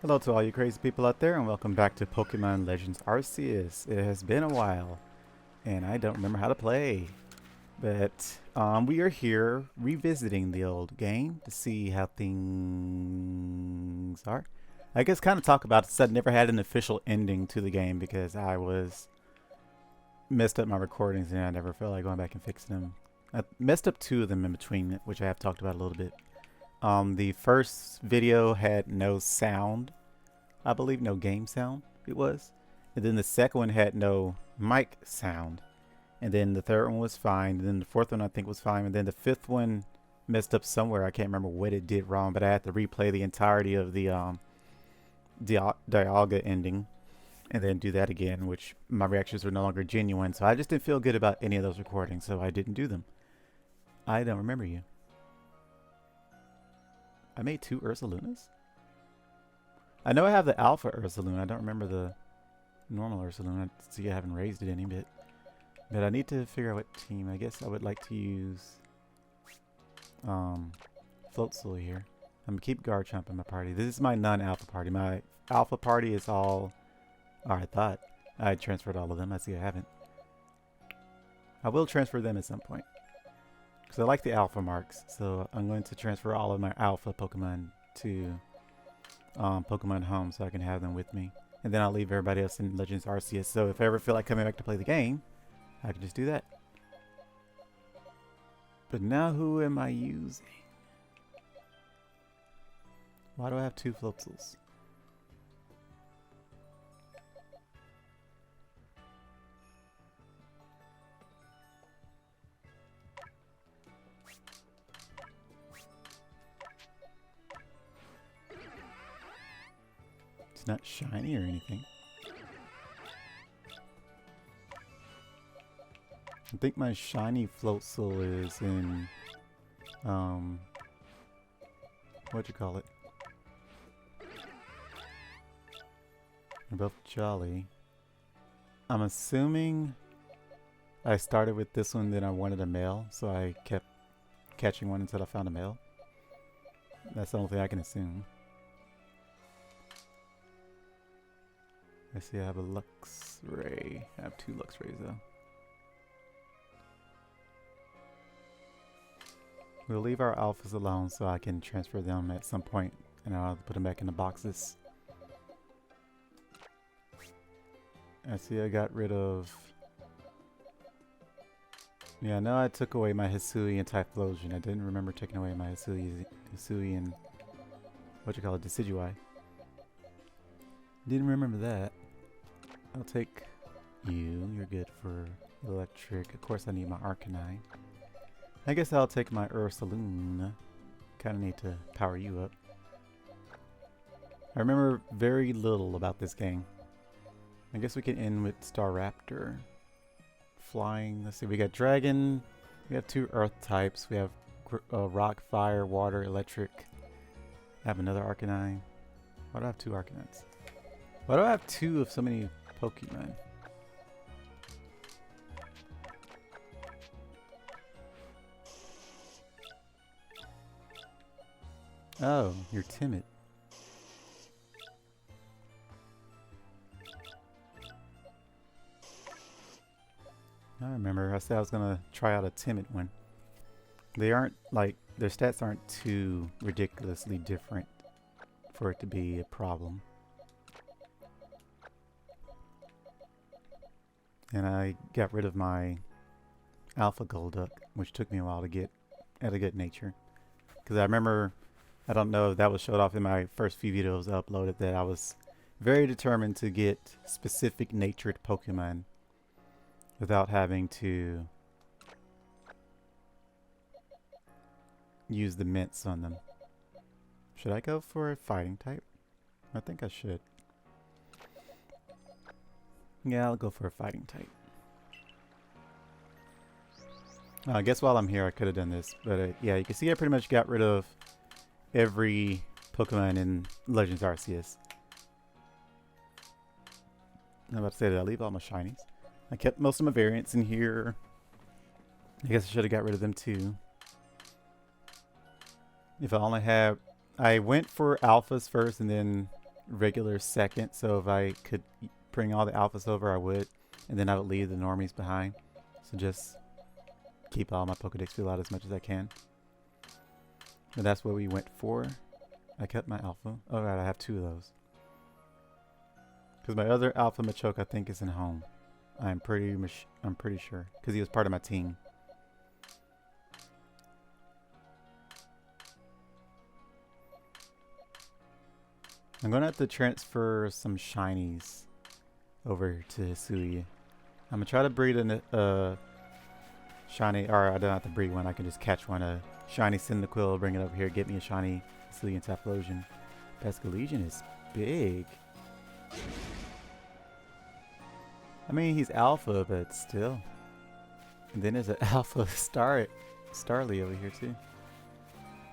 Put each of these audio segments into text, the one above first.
Hello to all you crazy people out there and welcome back to Pokemon Legends Arceus. It has been a while and I don't remember how to play. But we are here revisiting the old game to see how things are. I guess kind of talk about it since I never had an official ending to the game because I was messed up my recordings and I never felt like going back and fixing them. I messed up two of them in between, which I have talked about a little bit. The first video had no sound. I believe no game sound it was. And then the second one had no mic sound. And then the third one was fine. And then the fourth one I think was fine. And then the fifth one messed up somewhere. I can't remember what it did wrong, but I had to replay the entirety of the Dialga ending and then do that again, which my reactions were no longer genuine. So I just didn't feel good about any of those recordings, so I didn't do them. I don't remember you. I made 2 Ursalunas? I know I have the Alpha Ursaluna. I don't remember the normal Ursaluna. I see I haven't raised it any bit. But I need to figure out what team. I guess I would like to use Floatzel here. I'm gonna keep Garchomp in my party. This is my non-alpha party. My alpha party is all... Oh, I thought I transferred all of them. I see I haven't. I will transfer them at some point. Because I like the alpha marks. So I'm going to transfer all of my alpha Pokemon to Pokemon Home so I can have them with me. And then I'll leave everybody else in Legends Arceus. So if I ever feel like coming back to play the game, I can just do that. But now who am I using? Why do I have 2 Floatzels? It's not shiny or anything. I think my shiny Floatzel is in, what'd you call it? They're both Jolly. I'm assuming I started with this one, then I wanted a male, so I kept catching one until I found a male. That's the only thing I can assume. I see I have a Luxray. I have 2 Luxrays though. We'll leave our alphas alone so I can transfer them at some point and I'll put them back in the boxes. I see I got rid of... Yeah, I know I took away my Hisui and Typhlosion. I didn't remember taking away my Hisui and... what you call it? Decidueye. Didn't remember that. I'll take you. You're good for electric. Of course I need my Arcanine. I guess I'll take my Ursaluna. Kinda need to power you up. I remember very little about this game. I guess we can end with Staraptor. Flying. Let's see, we got Dragon. We have 2 Earth types. We have Rock, Fire, Water, Electric. I have another Arcanine. Why do I have 2 Arcanines? Why do I have 2 of so many Pokemon? Oh, you're timid. I remember I said I was gonna try out a timid one. They aren't like, their stats aren't too ridiculously different for it to be a problem. And I got rid of my Alpha Golduck, which took me a while to get at a good nature. Because I remember, I don't know if that was showed off in my first few videos I uploaded, that I was very determined to get specific natured Pokemon without having to use the mints on them. Should I go for a fighting type? I think I should. Yeah, I'll go for a fighting type. I guess while I'm here I could have done this, but yeah, you can see I pretty much got rid of every Pokemon in Legends Arceus. I'm about to say, did I leave all my shinies? I kept most of my variants in here. I guess I should have got rid of them too. If I only had... I went for alphas first and then regular second. So if I could bring all the alphas over, I would. And then I would leave the normies behind. So just keep all my Pokedex filled out as much as I can. But that's what we went for. I kept my alpha. Oh, right, I have 2 of those. Because my other alpha Machoke, I think, is in home. I'm pretty sure. Because he was part of my team. I'm going to have to transfer some shinies over to Hisui. I'm going to try to breed a shiny, or I don't have to breed one. I can just catch one, a shiny Cyndaquil, bring it over here, get me a shiny Hisuian Typhlosion. Pescalesian is big. I mean, he's alpha, but still. And then there's an alpha Starly over here too.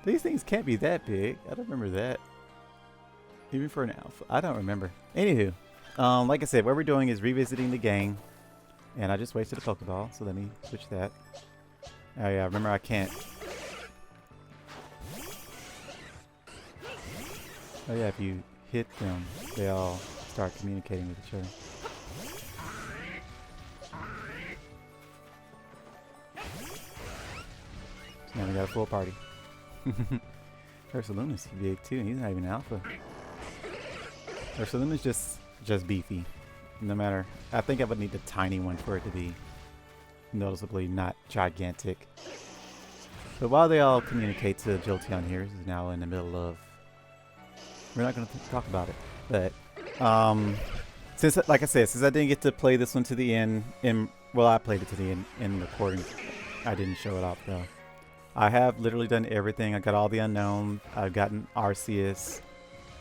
These things can't be that big. I don't remember that. Even for an alpha. I don't remember. Anywho, like I said, what we're doing is revisiting the game. And I just wasted a Pokeball, so let me switch that. Oh yeah, remember I can't. Oh yeah, if you hit them, they all start communicating with each other. So now we got a full party. Ursaluna is big too, he's not even alpha. Ursaluna is just beefy. No matter, I think I would need a tiny one for it to be noticeably not gigantic. But while they all communicate to Jolteon here, this is now in the middle of, we're not going to talk about it, but since, like I said, since I didn't get to play this one to the end, well, I played it to the end in recording. I didn't show it off though. I have literally done everything. I got all the unknown. I've gotten Arceus,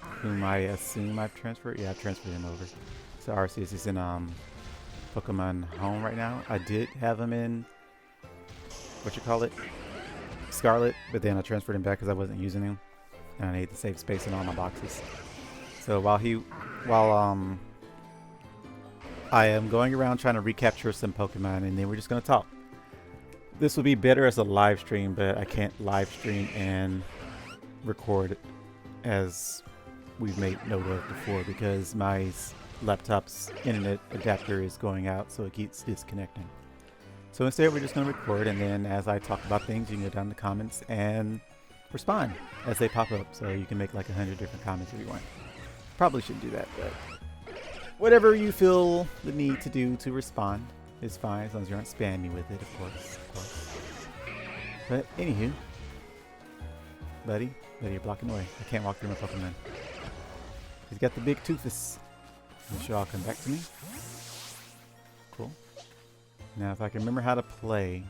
whom I assume I've transferred. Yeah, I've transferred him over. So Arceus is in Pokemon Home right now. I did have him in Scarlet, but then I transferred him back because I wasn't using him, and I needed to save space in all my boxes. So while I am going around trying to recapture some Pokemon, and then we're just gonna talk. This would be better as a live stream, but I can't live stream and record as we've made note of before because my laptop's internet adapter is going out, so it keeps disconnecting. So instead we're just going to record, and then as I talk about things, you can go down in the comments and respond as they pop up. So you can make like 100 different comments if you want. Probably shouldn't do that, but whatever you feel the need to do to respond is fine, as long as you aren't spamming me with it, of course. But anywho, buddy, you're blocking the way. I can't walk through my Pokemon. He's got the big Toothless. I'm sure I'll come back to me. Cool. Now if I can remember how to play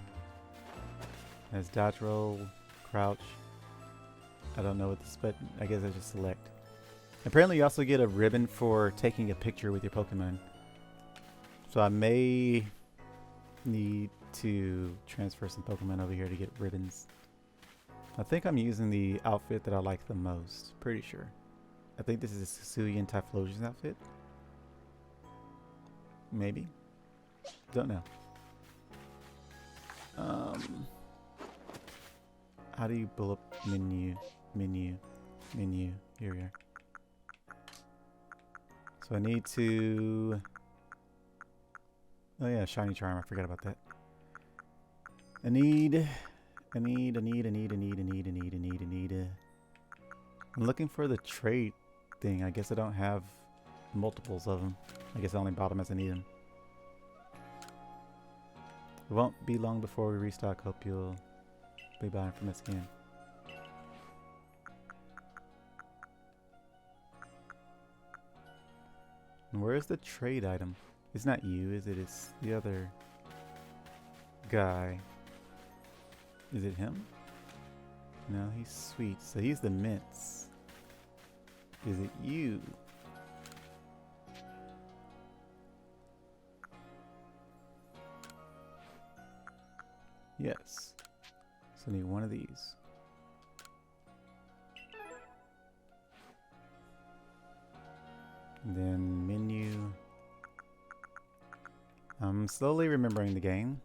as dodge roll, crouch. I don't know what this, but I guess I just select. Apparently you also get a ribbon for taking a picture with your Pokemon. So I may need to transfer some Pokemon over here to get ribbons. I think I'm using the outfit that I like the most. Pretty sure. I think this is a Hisuian Typhlosion outfit. Maybe. Don't know. How do you pull up menu? Here we are. So I need to... Oh yeah, Shiny Charm. I forgot about that. I need... I'm looking for the trait thing. I guess I don't have multiples of them. I guess I only bought them as I need them. It won't be long before we restock. Hope you'll be buying from us again. And where's the trade item? It's not you, is it? It's the other guy. Is it him? No, he's sweet. So he's the mints. Is it you? Yes. So I need one of these. And then menu. I'm slowly remembering the game.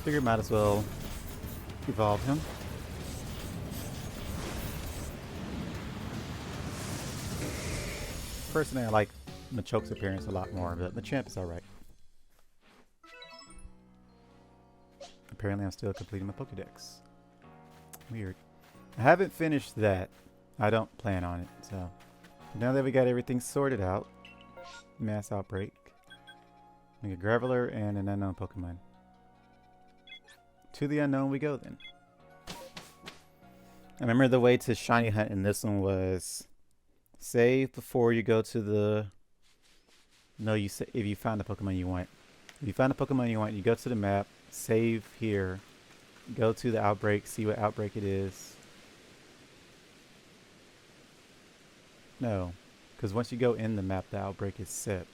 Figured might as well evolve him. Personally, I like Machoke's appearance a lot more, but Machamp is alright. Apparently I'm still completing my Pokedex. Weird. I haven't finished that. I don't plan on it, so. Now that we got everything sorted out, Mass Outbreak, make a Graveler and an unknown Pokemon. To the unknown we go then. I remember the way to shiny hunt in this one was save before you go to the... No, you say if you find the Pokemon you want. If you find the Pokemon you want, you go to the map, save here, go to the outbreak, see what outbreak it is. No, because once you go in the map, the outbreak is set.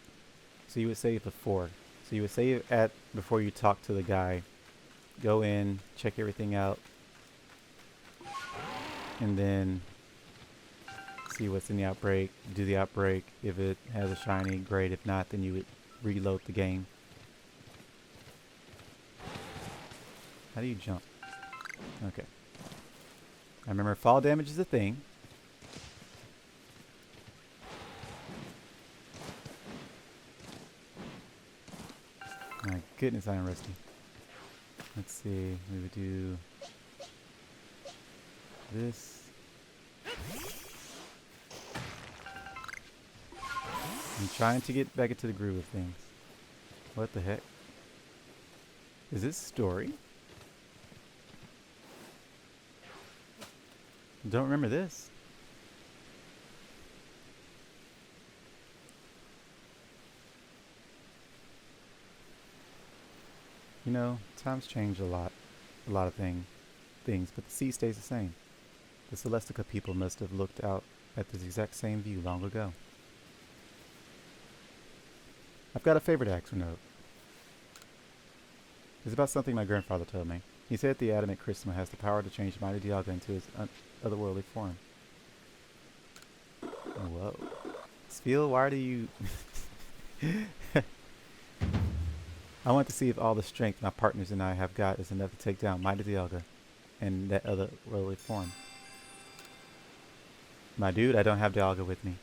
So you would save before. So you would save at before you talk to the guy. Go in, check everything out, and then see what's in the outbreak. Do the outbreak. If it has a shiny, great. If not, then you would reload the game. How do you jump? Okay. I remember fall damage is a thing. My goodness, I am rusty. Let's see. We would do this. I'm trying to get back into the groove of things. What the heck? Is this story? Don't remember this. You know, times change a lot of things, but the sea stays the same. The Celestica people must have looked out at this exact same view long ago. I've got a favorite Axel note. It's about something my grandfather told me. He said the adamant crystal has the power to change Mighty Dialga into his otherworldly form. Whoa. Spiel, why do you... I want to see if all the strength my partners and I have got is enough to take down Mighty Dialga and that otherworldly form. My dude, I don't have Dialga with me.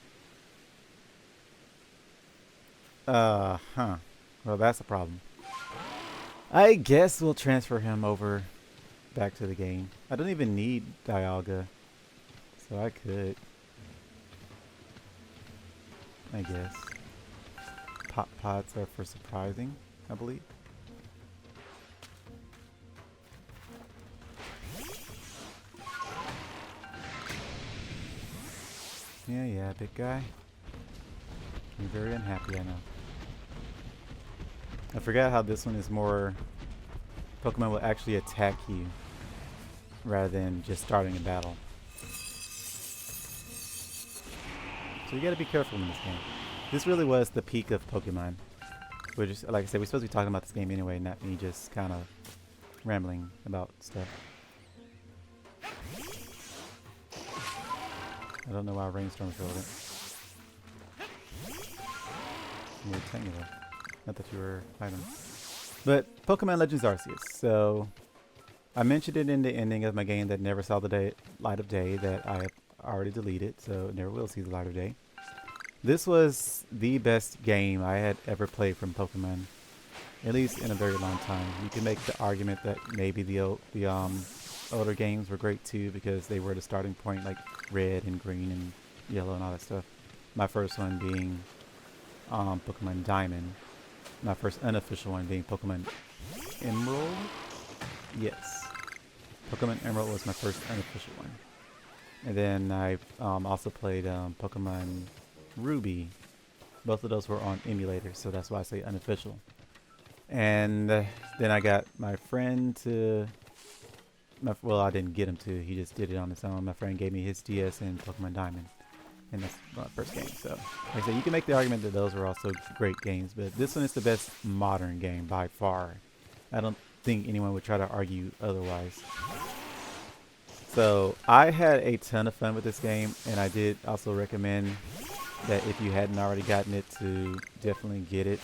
Well, that's a problem. I guess we'll transfer him over back to the game. I don't even need Dialga, so I could. I guess. Pop pods are for surprising, I believe. Yeah, big guy. You're very unhappy, I know. I forgot how this one is more... Pokemon will actually attack you rather than just starting a battle. So you gotta be careful in this game. This really was the peak of Pokemon. We're just, like I said, we're supposed to be talking about this game anyway, not me just kind of rambling about stuff. I don't know why Rainstorm killed it. Rectangular. Not that you were fighting. But Pokemon Legends Arceus. So I mentioned it in the ending of my game that never saw the light of day, that I have already deleted, so it never will see the light of day. This was the best game I had ever played from Pokemon, at least in a very long time. You can make the argument that maybe the older games were great too because they were the starting point, like Red and Green and Yellow and all that stuff. My first one being Pokemon Diamond. My first unofficial one being Pokemon Emerald. Yes, Pokemon Emerald was my first unofficial one. And then I also played Pokemon Ruby. Both of those were on emulators, so that's why I say unofficial. And then I got my friend to... well, I didn't get him to. He just did it on his own. My friend gave me his DS and Pokemon Diamond. And that's my first game. So, like I said, you can make the argument that those were also great games. But this one is the best modern game by far. I don't think anyone would try to argue otherwise. So, I had a ton of fun with this game. And I did also recommend that if you hadn't already gotten it, to definitely get it.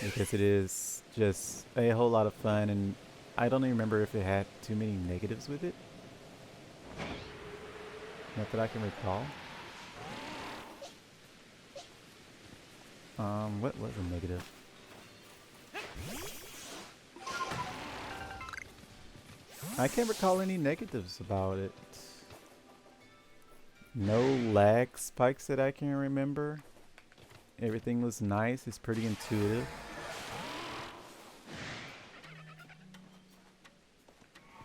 Because it is just a whole lot of fun. And I don't even remember if it had too many negatives with it. Not that I can recall. What was a negative? I can't recall any negatives about it. No lag spikes that I can remember. Everything was nice. It's pretty intuitive.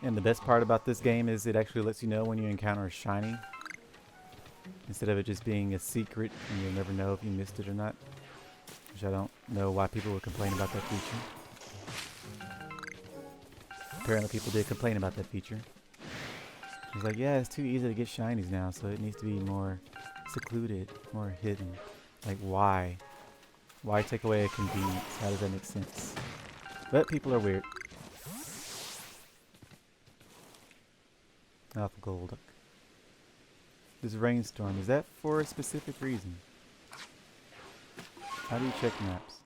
And the best part about this game is it actually lets you know when you encounter a shiny, instead of it just being a secret and you'll never know if you missed it or not. Which I don't know why people would complain about that feature. Apparently people did complain about that feature. It's like, yeah, it's too easy to get shinies now, so it needs to be more secluded, more hidden. Like, why? Why take away a convenience? How does that make sense? But people are weird. Alpha Golduck. This rainstorm, is that for a specific reason? How do you check maps?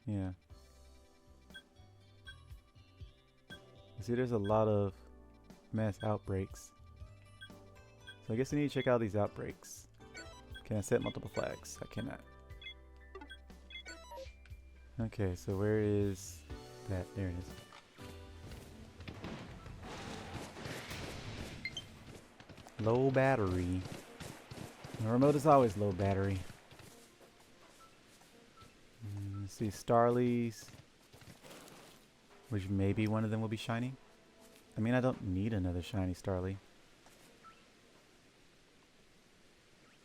Yeah. You see, there's a lot of mass outbreaks. So I guess I need to check out these outbreaks. Can I set multiple flags? I cannot. Okay, so where is that? There it is. Low battery. The remote is always low battery. Let's see, Starlies. Which maybe one of them will be shiny. I mean, I don't need another shiny Starly.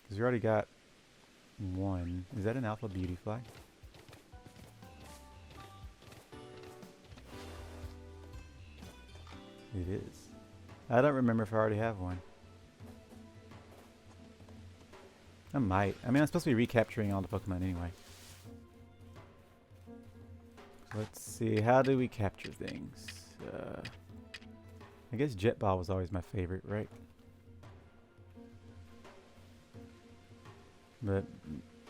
Because we already got one. Is that an Alpha Beauty Fly? It is. I don't remember if I already have one. I might. I mean, I'm supposed to be recapturing all the Pokemon anyway. Let's see. How do we capture things? I guess Jet Ball was always my favorite, right? But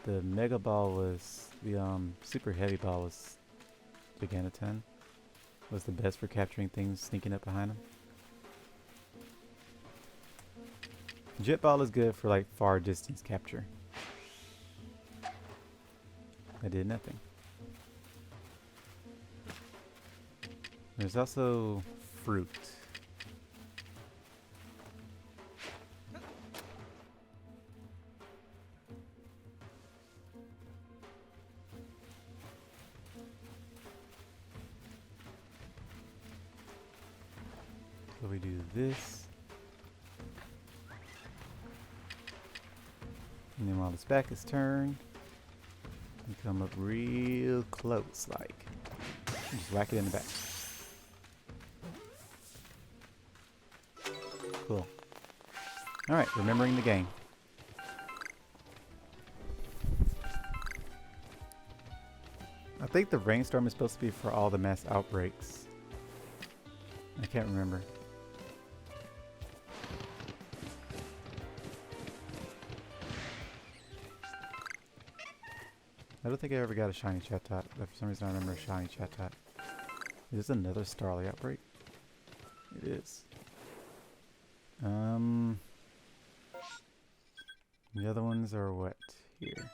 the Mega Ball was... The Super Heavy Ball was... Giganton. Was the best for capturing things sneaking up behind them. Jet Ball is good for like far distance capture. I did nothing. There's also fruit. So we do this. And then while this back is turned, you come up real close, like. And just whack it in the back. Cool. Alright, remembering the game. I think the rainstorm is supposed to be for all the mass outbreaks. I can't remember. I don't think I ever got a shiny Chatot, but for some reason I remember a shiny Chatot. Is this another Starly outbreak? It is. The other ones are what? Here.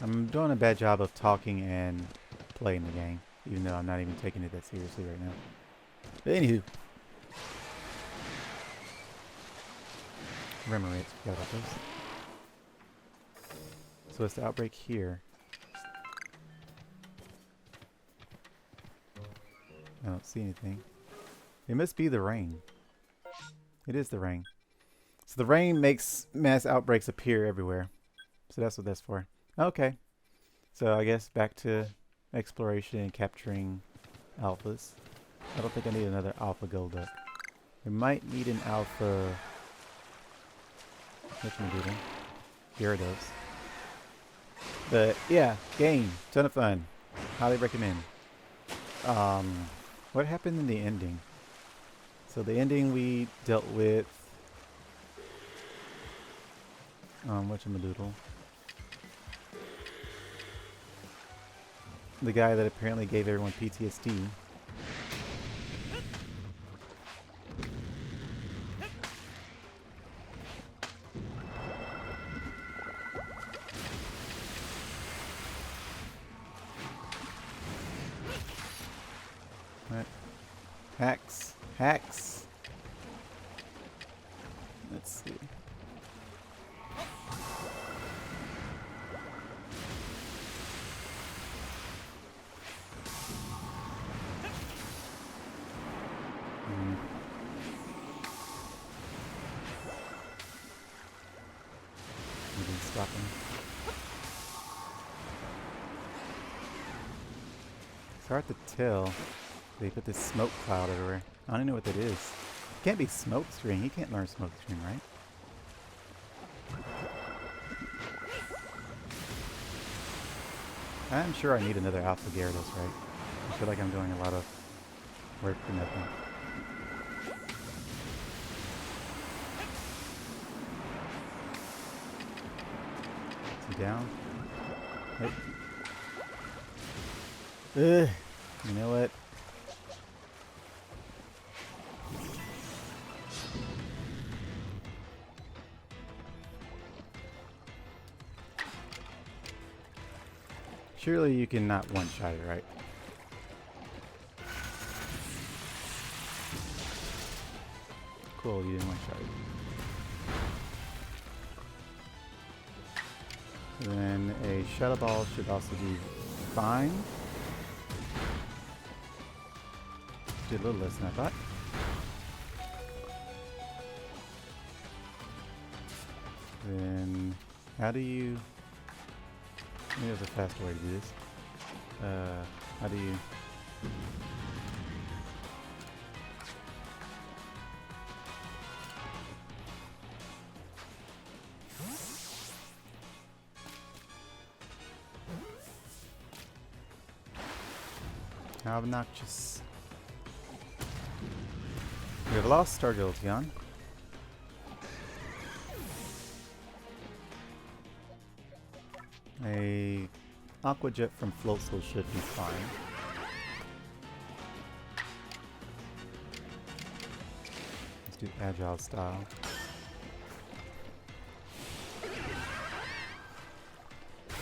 I'm doing a bad job of talking and playing the game, even though I'm not even taking it that seriously right now. But anywho. Memory rates, forgot about those. So it's the outbreak here. I don't see anything. It must be the rain. It is the rain. So the rain makes mass outbreaks appear everywhere. So that's what that's for. Okay. So I guess back to exploration and capturing alphas. I don't think I need another alpha Golduck. We might need an alpha... whatchamacallit? Gyarados. But yeah, game. Ton of fun. Highly recommend. What happened in the ending? So the ending we dealt with whatchamadoodle. the guy that apparently gave everyone PTSD. What? Hacks. Hacks. Let's see. Stop him. It's hard to tell. They put this smoke cloud everywhere. I don't even know what that is. It can't be smoke screen. You can't learn smoke screen, right? I'm sure I need another Alpha Gyarados, right? I feel like I'm doing a lot of work for nothing. Is he down? Hey. Ugh. You know what? Surely you can not one-shot it, right? Cool, you didn't one-shot it. Then a Shadow Ball should also be fine. Did a little less than I thought. Then, how do you... Maybe there's a faster way to do this. How do you... How obnoxious. We have lost our Jolteon. A Aqua Jet from Floatzel should be fine. Let's do Agile style.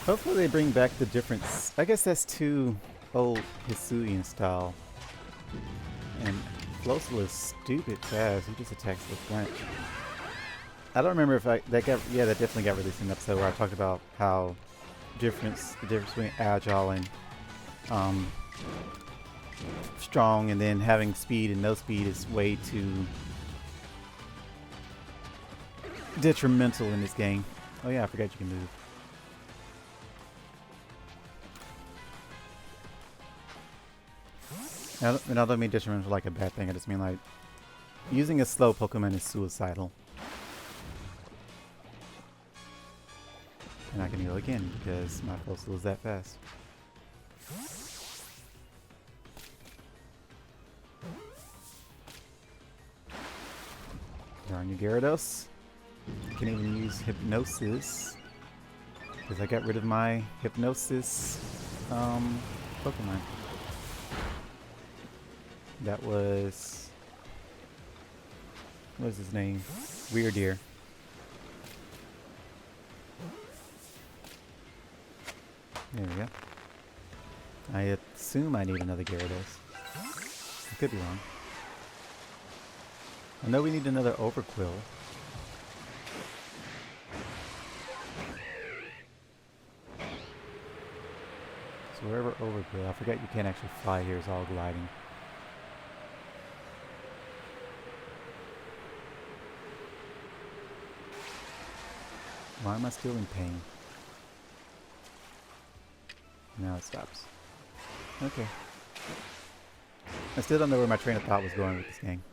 Hopefully they bring back the difference. I guess that's too old Hisuian style. And Floatzel is stupid fast. He just attacks with flinch. I don't remember if that definitely got released in an episode where I talked about how the difference between agile and strong, and then having speed and no speed is way too detrimental in this game. Oh yeah, I forgot you can move. And I don't mean detrimental like a bad thing, I just mean like using a slow Pokemon is suicidal. And I can heal again because my Floatzel is that fast. Darn you, Gyarados. I can even use Hypnosis because I got rid of my Hypnosis Pokemon. That was... what was his name? Weirdeer. There we go. I assume I need another Gyarados. I could be wrong. I know we need another Overquill. So wherever Overquill, I forget you can't actually fly here, it's all gliding. Why am I still in pain? Now it stops. Okay. I still don't know where my train of thought was going with this game.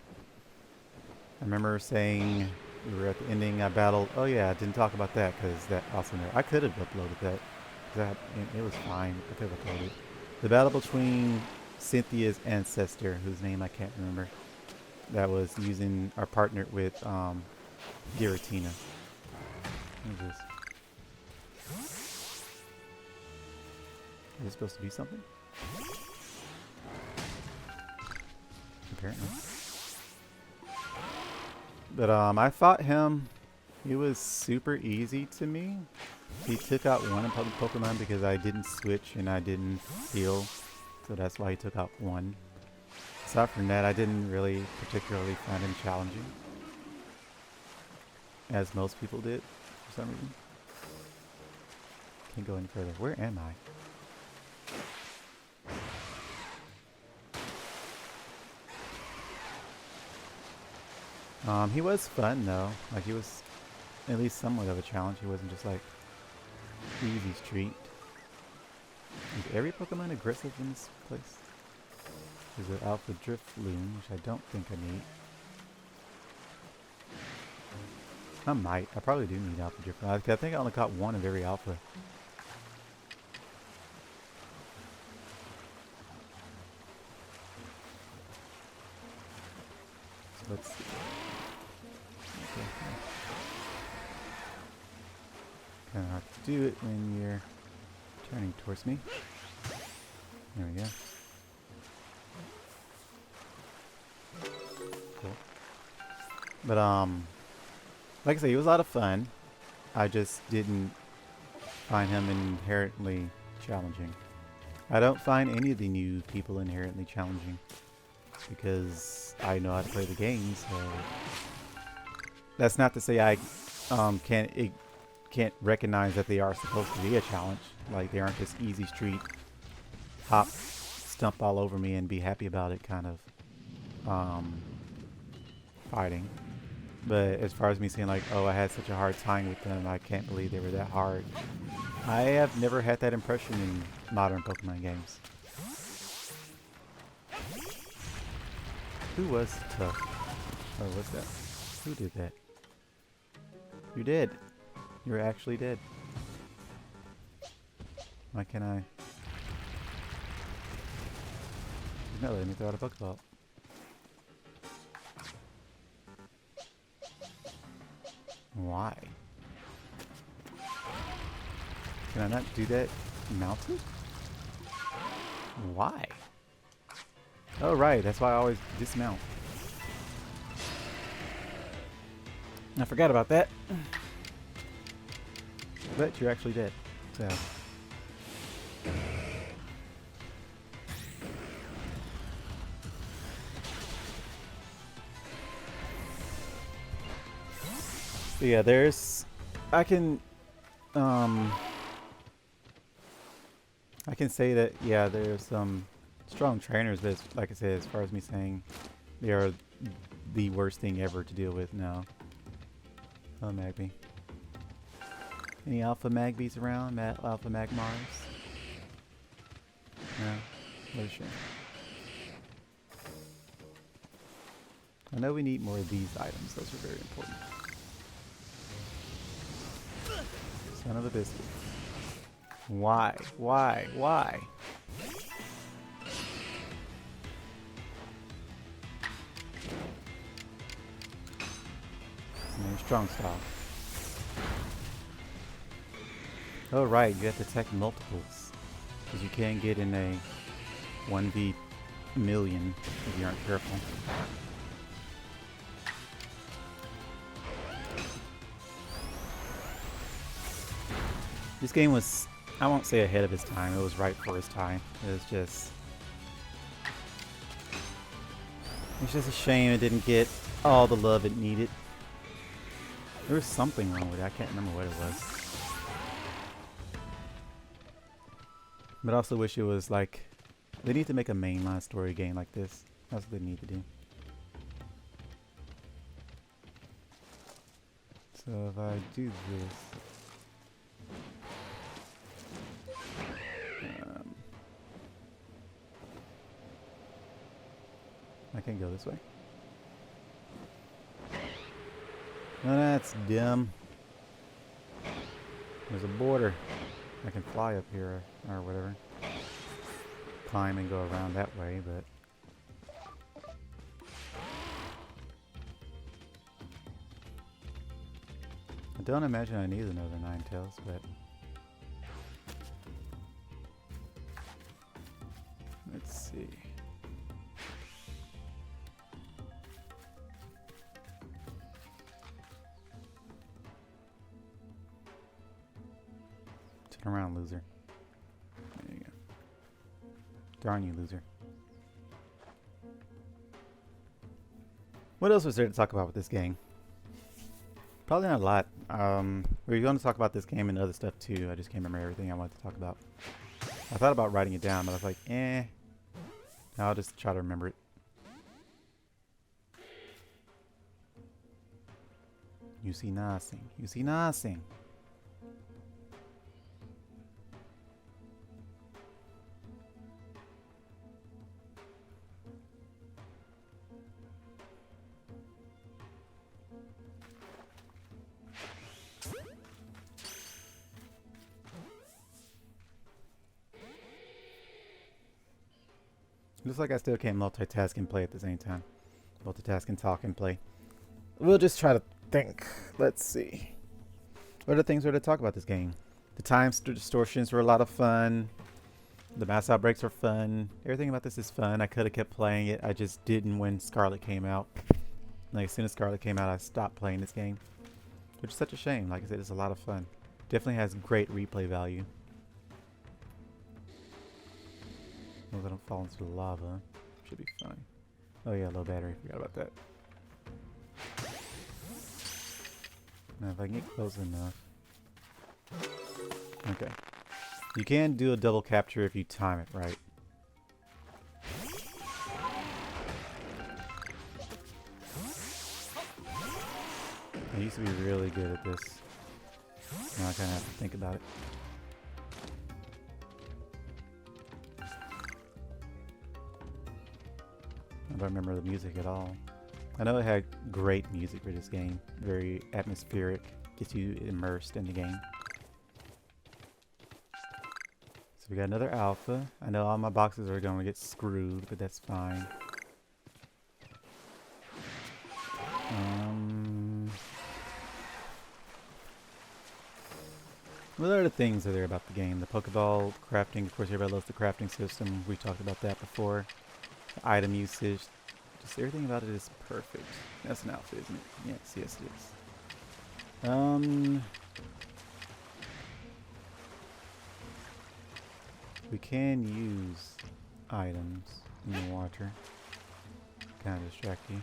I remember saying we were at the ending, I battled... Oh yeah, I didn't talk about that because that also... I could have uploaded that. It was fine. I could have uploaded it. The battle between Cynthia's ancestor, whose name I can't remember, that was using... our partnered with Giratina. What is this? Is it supposed to do something? Apparently. But I fought him. He was super easy to me. He took out one Pokemon because I didn't switch and I didn't heal. So that's why he took out one. Aside from that, I didn't really particularly find him challenging. As most people did, for some reason. Can't go any further. Where am I? He was fun though. Like he was at least somewhat of a challenge. He wasn't just like easy street. Is every Pokemon aggressive in this place? There's an Alpha Drifloon, which I don't think I need. I might. I probably do need Alpha Drifloon. I think I only caught one of every Alpha. So let's see. Okay. Kind of hard to do it when you're turning towards me. There we go. Cool. But like I say, he was a lot of fun. I just didn't find him inherently challenging. I don't find any of the new people inherently challenging because I know how to play the game. So that's not to say I can't recognize that they are supposed to be a challenge. Like they aren't just easy street, hop, stump all over me and be happy about it kind of fighting. But as far as me saying like, oh, I had such a hard time with them, I can't believe they were that hard. I have never had that impression in modern Pokemon games. Who was tough? Or was that? Who did that? You did. You're actually dead. Why can't I? He's not letting me throw out a Pokeball. Why? Can I not do that mounted? Why? Oh right, that's why I always dismount. I forgot about that. But you're actually dead. So. So yeah, there's I can say that yeah, there's some strong trainers, but like I said, as far as me saying they are the worst thing ever to deal with now. Oh, Magby. Any Alpha Magbies around? Alpha Magmars? No? What a shame. I know we need more of these items. Those are very important. Son of a biscuit. Why? Why? Why? And strong style. Oh right, you have to attack multiples. Because you can get in a 1v million if you aren't careful. This game was, I won't say ahead of its time, it was right for its time. It's just a shame it didn't get all the love it needed. There was something wrong with it, I can't remember what it was. But I also wish it was like, they need to make a mainline story game like this. That's what they need to do. So if I do this, I can't go this way. No, that's dumb. There's a border. I can fly up here or whatever. Climb and go around that way, but I don't imagine I need another Ninetales, but Let's see. Turn around, loser. There you go. Darn you, loser. What else was there to talk about with this game? Probably not a lot. We were going to talk about this game and other stuff too. I just can't remember everything I wanted to talk about. I thought about writing it down, but I was like, I'll just try to remember it. You see nothing. You see nothing. Looks like I still can't multitask and play at the same time. Multitask and talk and play. We'll just try to think. Let's see. What are the things we're to talk about this game? The time distortions were a lot of fun. The mass outbreaks were fun. Everything about this is fun. I could have kept playing it. I just didn't when Scarlet came out. Like, as soon as Scarlet came out, I stopped playing this game. Which is such a shame. Like I said, it's a lot of fun. Definitely has great replay value. As long as I don't fall into the lava, should be fine. Oh yeah, low battery. Forgot about that. Now if I can get close enough. Okay. You can do a double capture if you time it right. I used to be really good at this. Now I kind of have to think about it. I don't remember the music at all. I know it had great music for this game. Very atmospheric. Gets you immersed in the game. So we got another alpha. I know all my boxes are going to get screwed, but that's fine. What are the things that are about the game? The Pokeball crafting. Of course, everybody loves the crafting system. We talked about that before. The item usage. Just everything about it is perfect. That's an alpha, isn't it? Yes, yes it is. We can use items in the water. Kind of distract you.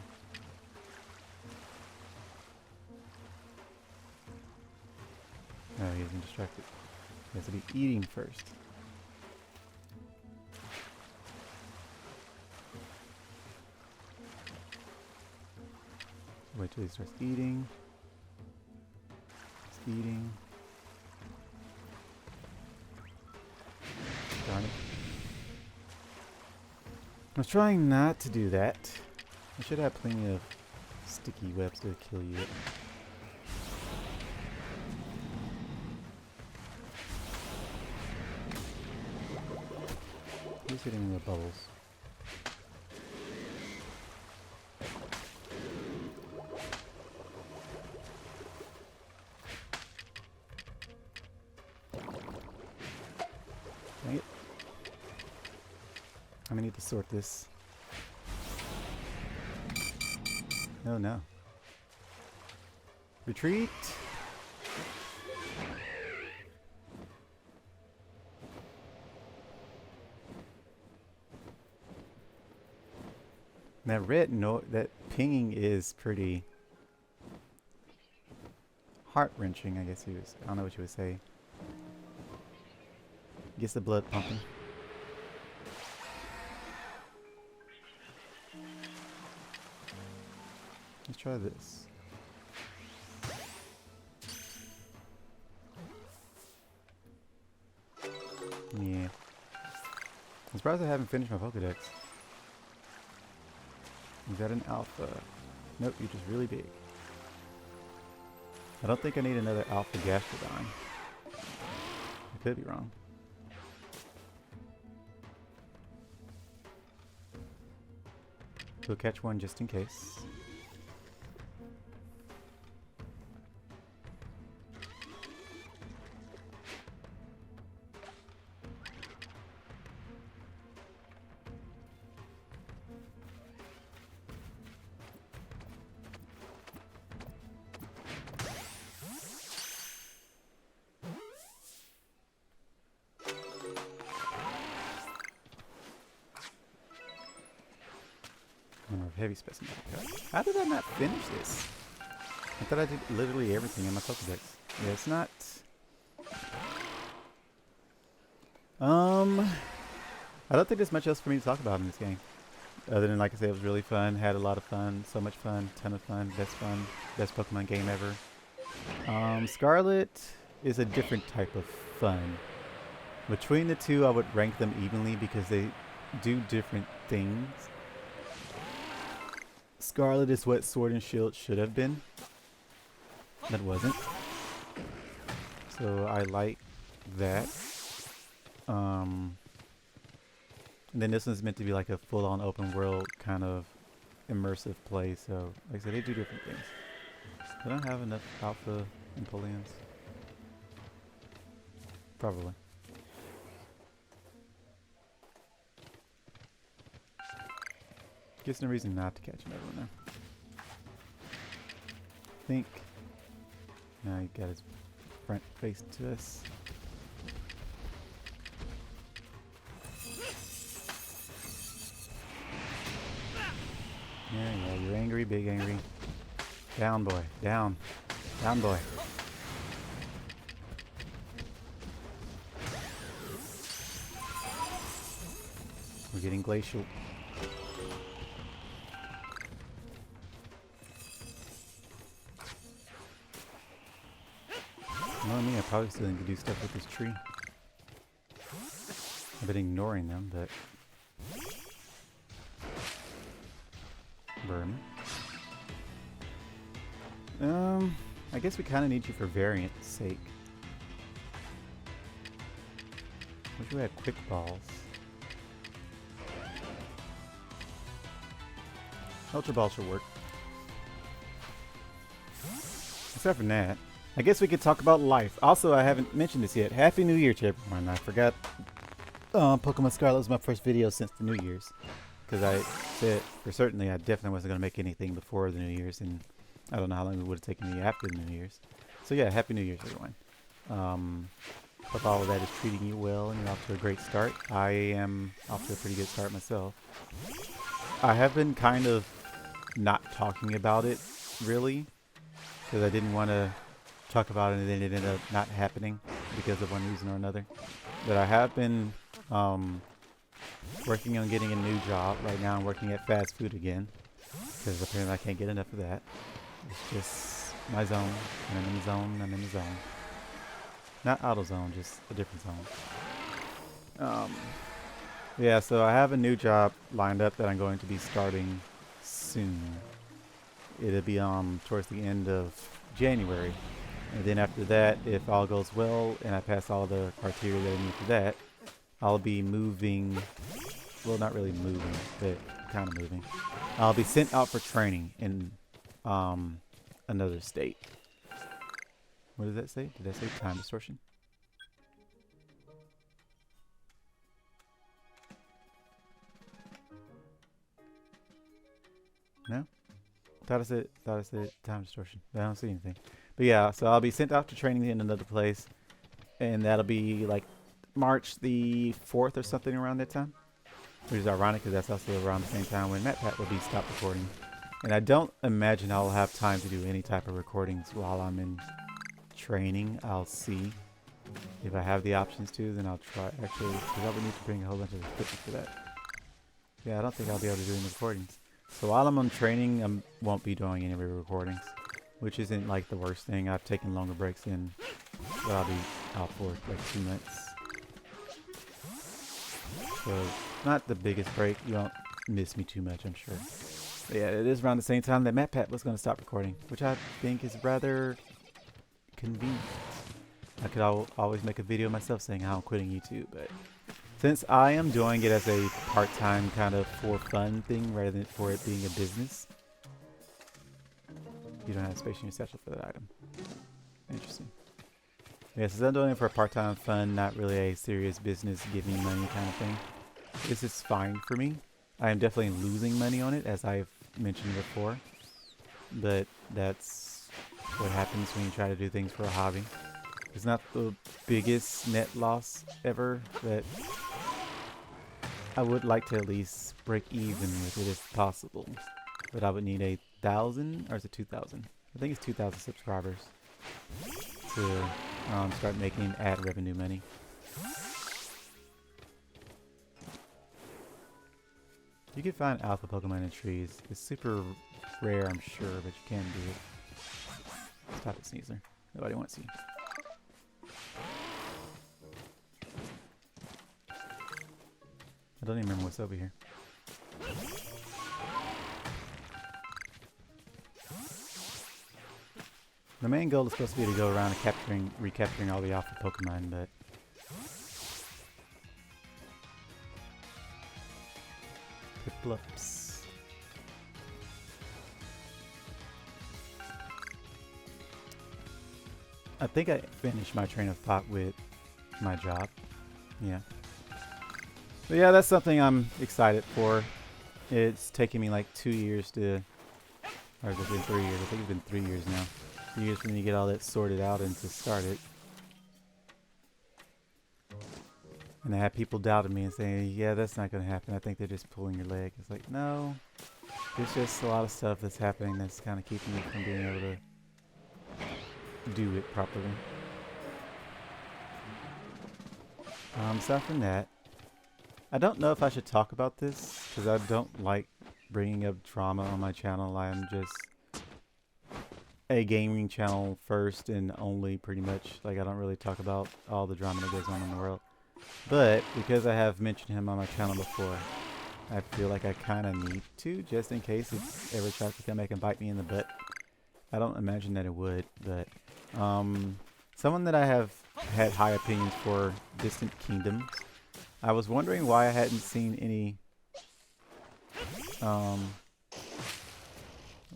No, he isn't distracted. He has to be eating first. Wait till he starts eating. He's eating. Darn it. I was trying not to do that. I should have plenty of sticky webs to kill you. Who's hitting me with bubbles? Dang it. I'm gonna need to sort this. Oh no. Retreat! That red note, that pinging is pretty heart-wrenching, I guess I don't know what you would say. Gets the blood pumping. Let's try this. Yeah. I'm surprised I haven't finished my Pokedex. Is that an alpha? Nope, you're just really big. I don't think I need another alpha Gastrodon. I could be wrong. We'll catch one just in case. Number of heavy specimen. How did I not finish this? I thought I did literally everything in my Pokedex. Yeah, it's not. I don't think there's much else for me to talk about in this game. Other than, like I said, it was really fun. Had a lot of fun. So much fun. Ton of fun. Best Pokemon game ever. Scarlet is a different type of fun. Between the two, I would rank them evenly because they do different things. Scarlet is what Sword and Shield should have been. That wasn't. So I like that. And then this one's meant to be like a full-on open world kind of immersive play. So like I said, they do different things. I don't have enough alpha Empoleons. Probably. Gives no reason not to catch another one now. I think. Now he got his front face to us. Yeah, you're angry, big angry. Down, boy. Down. Down, boy. We're getting glacial. Knowing me, I probably still need to do stuff with this tree. I've been ignoring them, but... Burn. I guess we kind of need you for variant's sake. Wish we had quick balls. Ultra ball should work. Except for that. I guess we could talk about life. Also, I haven't mentioned this yet. Happy New Year to everyone. I forgot Pokemon Scarlet was my first video since the New Year's. Because I said for certainly I definitely wasn't going to make anything before the New Year's. And I don't know how long it would have taken me after the New Year's. So yeah, Happy New Year to everyone. Hope all of that is treating you well and you're off to a great start. I am off to a pretty good start myself. I have been kind of not talking about it, really. Because I didn't want to talk about it and then it ended up not happening because of one reason or another. But I have been working on getting a new job. Right now I'm working at fast food again because apparently I can't get enough of that. It's just my zone, and I'm in the zone, I'm in the zone. Not auto zone, just a different zone. Yeah, so I have a new job lined up that I'm going to be starting soon. It'll be towards the end of January. And then after that, if all goes well and I pass all the criteria that I need for that, I'll be moving, well, not really moving, but kind of moving. I'll be sent out for training in another state. What does that say? Did that say time distortion? No? Thought I said time distortion. But I don't see anything. But yeah, so I'll be sent out to training in another place. And that'll be like March the 4th or something around that time. Which is ironic because that's also around the same time when MatPat will be stopped recording. And I don't imagine I'll have time to do any type of recordings while I'm in training. I'll see. If I have the options to, then I'll try. Actually, because I would need to bring a whole bunch of equipment for that. Yeah, I don't think I'll be able to do any recordings. So while I'm on training, I won't be doing any recordings. Which isn't like the worst thing. I've taken longer breaks in. But I'll be out for like 2 months. So, not the biggest break. You won't miss me too much, I'm sure. But yeah, it is around the same time that MatPat was going to stop recording. Which I think is rather convenient. I could always make a video myself saying how I'm quitting YouTube. But since I am doing it as a part-time kind of for fun thing rather than for it being a business. You don't have space in your satchel for that item. Interesting. Yeah, since I'm doing it for part-time fun, not really a serious business, give me money kind of thing. This is fine for me. I am definitely losing money on it, as I've mentioned before. But that's what happens when you try to do things for a hobby. It's not the biggest net loss ever, but I would like to at least break even with it if possible. But I would need 1,000, or is it 2,000? I think it's 2,000 subscribers to start making ad revenue money. You can find alpha Pokemon in trees. It's super rare, I'm sure, but you can do it. Stop it, Sneasler. Nobody wants you. I don't even remember what's over here. The main goal is supposed to be to go around and recapturing all the alpha Pokemon, but Piplups. I think I finished my train of thought with my job. Yeah. But yeah, that's something I'm excited for. It's taken me like 2 years to, or has it been 3 years? I think it's been 3 years now. 3 years for me to get all that sorted out and to start it. And I had people doubting me and saying, yeah, that's not going to happen. I think they're just pulling your leg. It's like, no. There's just a lot of stuff that's happening that's kind of keeping me from being able to do it properly. Aside from that, I don't know if I should talk about this because I don't like bringing up drama on my channel. I am just a gaming channel first and only, pretty much. Like, I don't really talk about all the drama that goes on in the world. But because I have mentioned him on my channel before, I feel like I kind of need to, just in case it ever tries to come back and bite me in the butt. I don't imagine that it would, but someone that I have had high opinions for, Distant Kingdoms. I was wondering why I hadn't seen any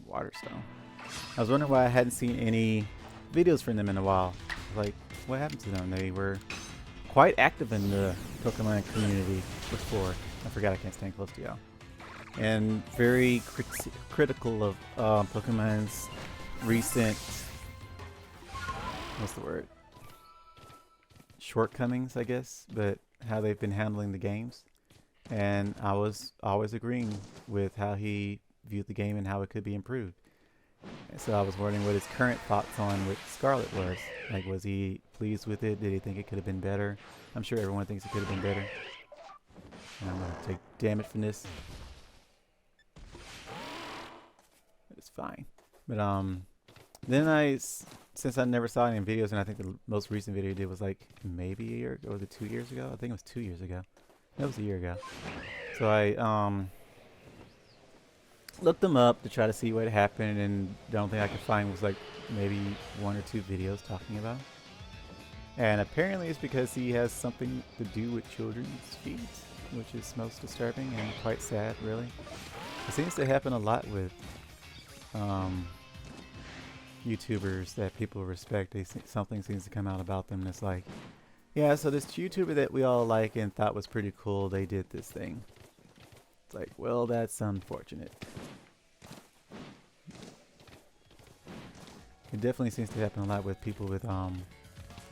Waterstone. I was wondering why I hadn't seen any videos from them in a while. Like, what happened to them? They were quite active in the Pokemon community before. I forgot I can't stand close to y'all. And very critical of Pokemon's recent, what's the word? Shortcomings, I guess, but how they've been handling the games. And I was always agreeing with how he viewed the game and how it could be improved. And so I was wondering what his current thoughts on what Scarlet was. Like, was he pleased with it? Did he think it could have been better? I'm sure everyone thinks it could have been better. And I'm going to take damage from this. It's fine. But then since I never saw any videos, and I think the most recent video he did was like maybe a year ago, or was it 2 years ago? I think it was 2 years ago. That was a year ago. So I looked them up to try to see what happened, and the only thing I could find was like maybe 1 or 2 videos talking about it. And apparently it's because he has something to do with children's feet, which is most disturbing and quite sad, really. It seems to happen a lot with YouTubers that people respect. Something seems to come out about them that's like, yeah, so this YouTuber that we all like and thought was pretty cool, they did this thing. It's like, well, that's unfortunate. It definitely seems to happen a lot with people with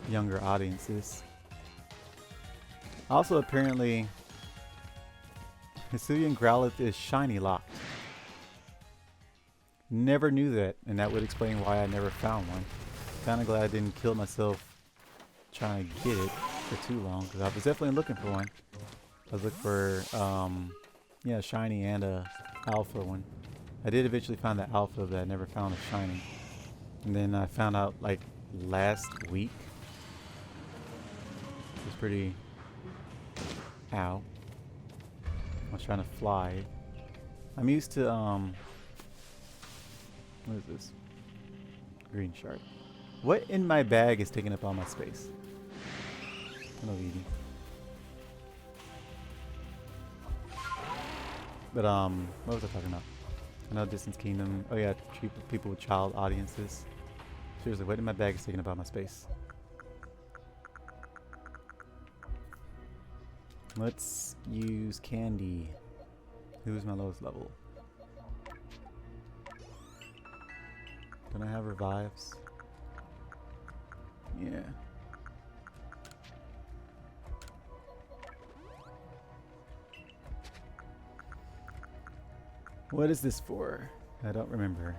younger audiences. Also, apparently, Hisuian Growlithe is shiny locked. Never knew that, and that would explain why I never found one. Kind of glad I didn't kill myself trying to get it for too long, because I was definitely looking for one. I was looking for, yeah, shiny and a alpha one. I did eventually find the alpha, but I never found a shiny. And then I found out, like, last week. It was pretty... Ow. I was trying to fly. I'm used to, what is this? Green shard. What in my bag is taking up all my space? Hello, Edie. But, what was I talking about? I know Distance Kingdom. Oh yeah, treat people with child audiences. Seriously, what in my bag is taking up all my space? Let's use Candy. Who's my lowest level? Don't I have revives? Yeah. What is this for? I don't remember.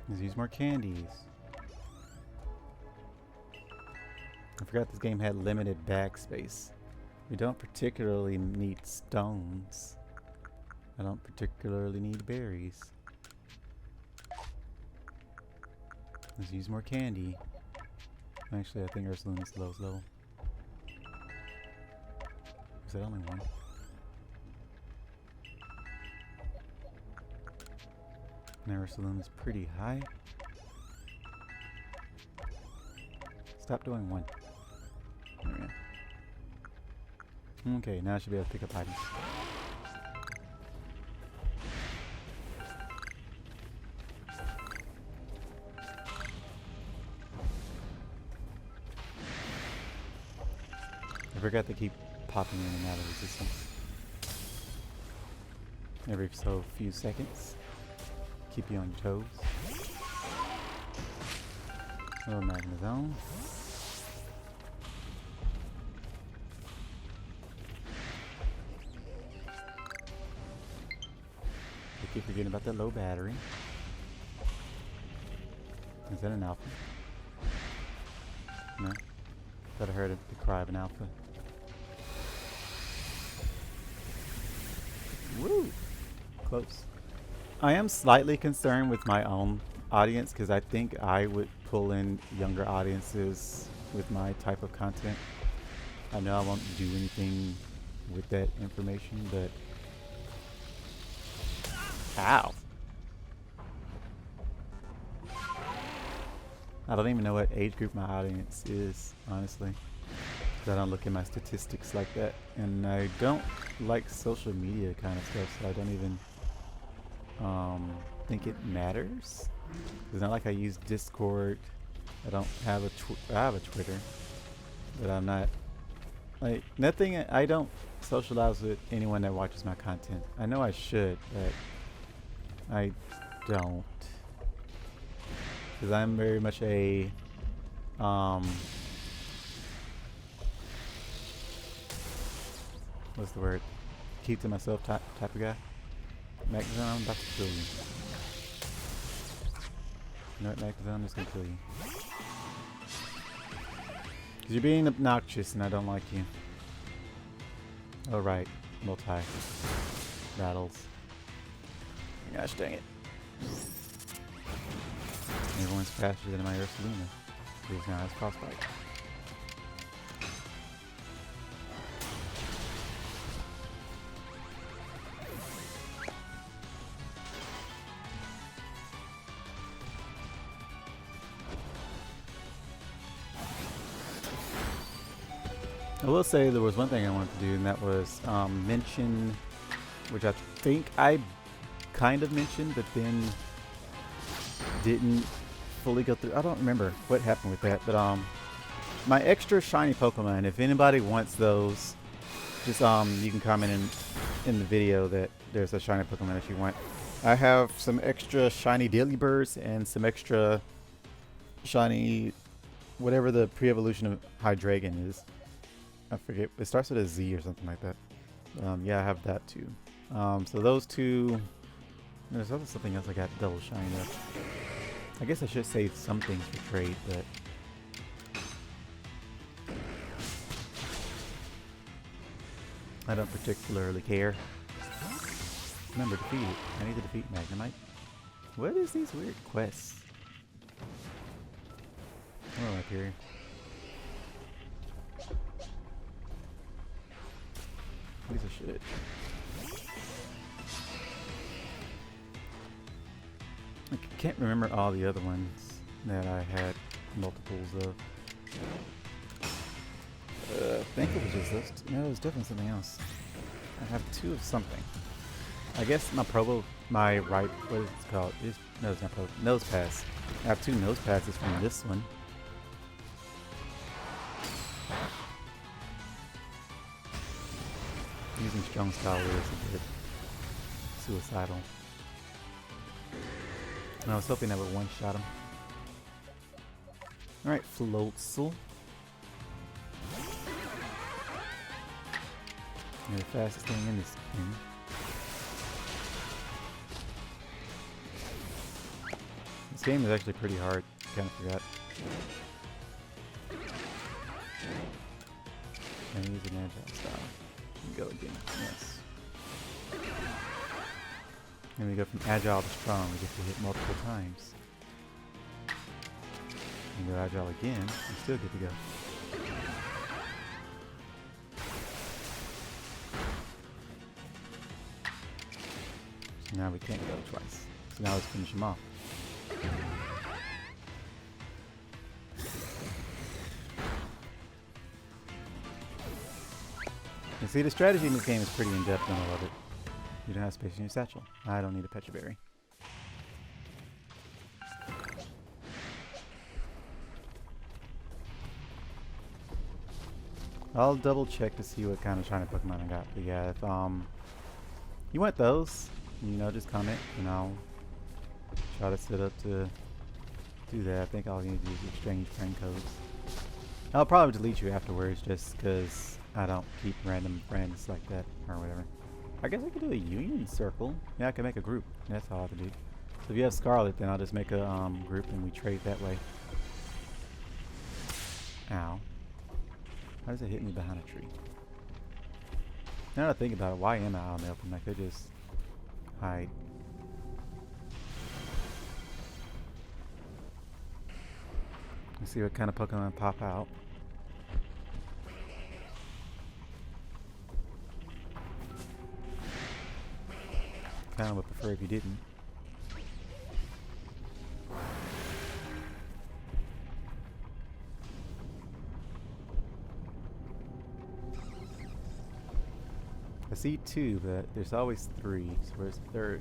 Let's use more candies. I forgot this game had limited bag space. We don't particularly need stones. I don't particularly need berries. Let's use more candy. Actually, I think Ursulune is low. Is that only one? And Ursulune is pretty high. Stop doing one. There we go. Okay, now I should be able to pick up items. I forgot to keep popping in and out of resistance every so few seconds. Keep you on your toes. Little magnezone. I keep forgetting about that low battery. Is that an alpha? No. Thought I heard the cry of an alpha. Woo! Close. I am slightly concerned with my own audience because I think I would pull in younger audiences with my type of content. I know I won't do anything with that information, but... Ow! I don't even know what age group my audience is, honestly. I don't look at my statistics like that. And I don't like social media kind of stuff, so I don't even think it matters. It's not like I use Discord. I don't have a I have a Twitter, but I'm not like nothing. I don't socialize with anyone that watches my content. I know I should, but I don't, because I'm very much a what's the word? Keep to myself type of guy. Magnezone, I'm about to kill you. You know what, Magnezone is gonna kill you. Because you're being obnoxious and I don't like you. Oh right, multi battles. Gosh dang it. Everyone's faster than my Ursuluna. Who's now has Frostbite. I will say there was one thing I wanted to do, and that was mention, which I think I kind of mentioned, but then didn't fully go through. I don't remember what happened with that, but my extra shiny Pokemon, if anybody wants those, just you can comment in the video that there's a shiny Pokemon that you want. I have some extra shiny Delibirds and some extra shiny whatever the pre-evolution of Hydreigon is. I forget. It starts with a Z or something like that. Yeah, I have that too. So those two. There's also something else I got double shiny up. I guess I should save some things for trade, but I don't particularly care. Remember, defeat it. I need to defeat Magnemite. What is these weird quests? Oh, up here. Piece of shit. I can't remember all the other ones that I had multiples of. I think it was just those two. No, it was definitely something else. I have two of something. I guess my right, what is it called? No, it's not Probo. Nose Pass. I have two Nose Passes from this one. Using strong style is a bit suicidal. And I was hoping that would one-shot him. Alright, Floatzel. You're the fastest thing in this game. game is actually pretty hard. Kind of forgot. And use an agile style. And go again. Yes. And we go from agile to strong. We get to hit multiple times. And go agile again. We still get to go. So now we can't go twice. So now let's finish him off. You see, the strategy in this game is pretty in-depth and I love it. You don't have space in your satchel. I don't need a Petra Berry. I'll double check to see what kind of shiny Pokemon I got. But yeah, if you want those, you know, just comment and I'll try to set up to do that. I think all you need to do is exchange friend codes. I'll probably delete you afterwards just because I don't keep random friends like that or whatever. I guess I could do a union circle. Yeah, I can make a group. That's all I have to do. So if you have Scarlet, then I'll just make a group and we trade that way. Ow. Why does it hit me behind a tree? Now that I think about it, why am I out in the open? I could just hide. Let's see what kind of Pokemon pop out. Kinda would prefer if you didn't. I see two, but there's always three, so where's the third?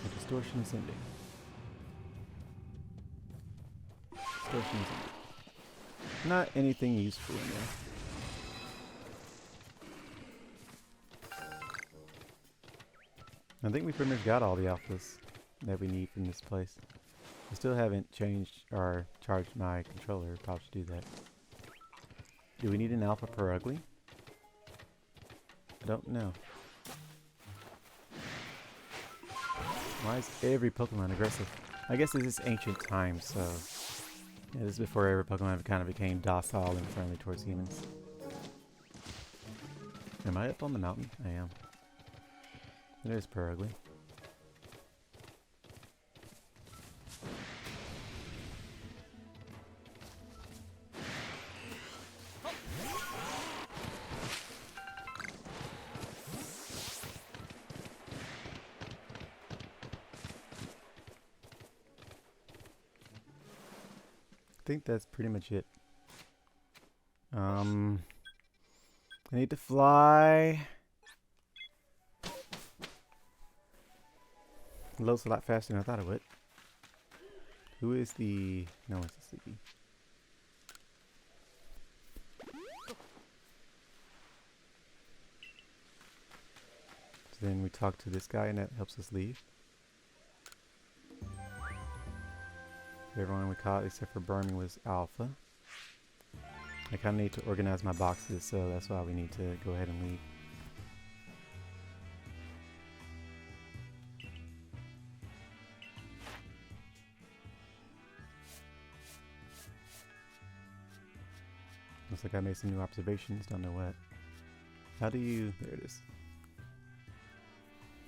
The distortion is ending. Distortion is ending. Not anything useful in there. I think we pretty much got all the alphas that we need from this place. I still haven't changed or charged my controller. Probably should do that. Do we need an alpha per ugly? I don't know. Why is every Pokemon aggressive? I guess this is ancient times, so... Yeah, this is before every Pokemon kind of became docile and friendly towards humans. Am I up on the mountain? I am. There's Perugly. I think that's pretty much it. I need to fly. It loads a lot faster than I thought it would. Who is the... No, it's the sleepy. So then we talk to this guy and that helps us leave. Everyone we caught except for Burmy was alpha. I kind of need to organize my boxes, so that's why we need to go ahead and leave. Looks like I made some new observations, don't know what. How do you... There it is.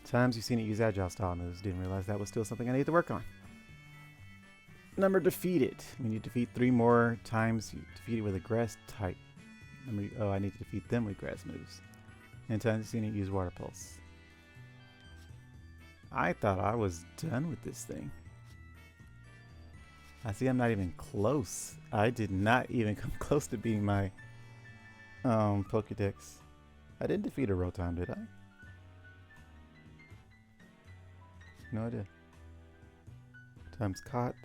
Times you've seen it use agile style moves. Didn't realize that was still something I need to work on. Number defeated. We need to defeat 3 more times. You defeat it with a grass type. Oh, I need to defeat them with grass moves. And times you've seen it use water pulse. I thought I was done with this thing. I see I'm not even close. I did not even come close to being my Pokédex. I didn't defeat a Rotom, did I? No, I did. Times caught.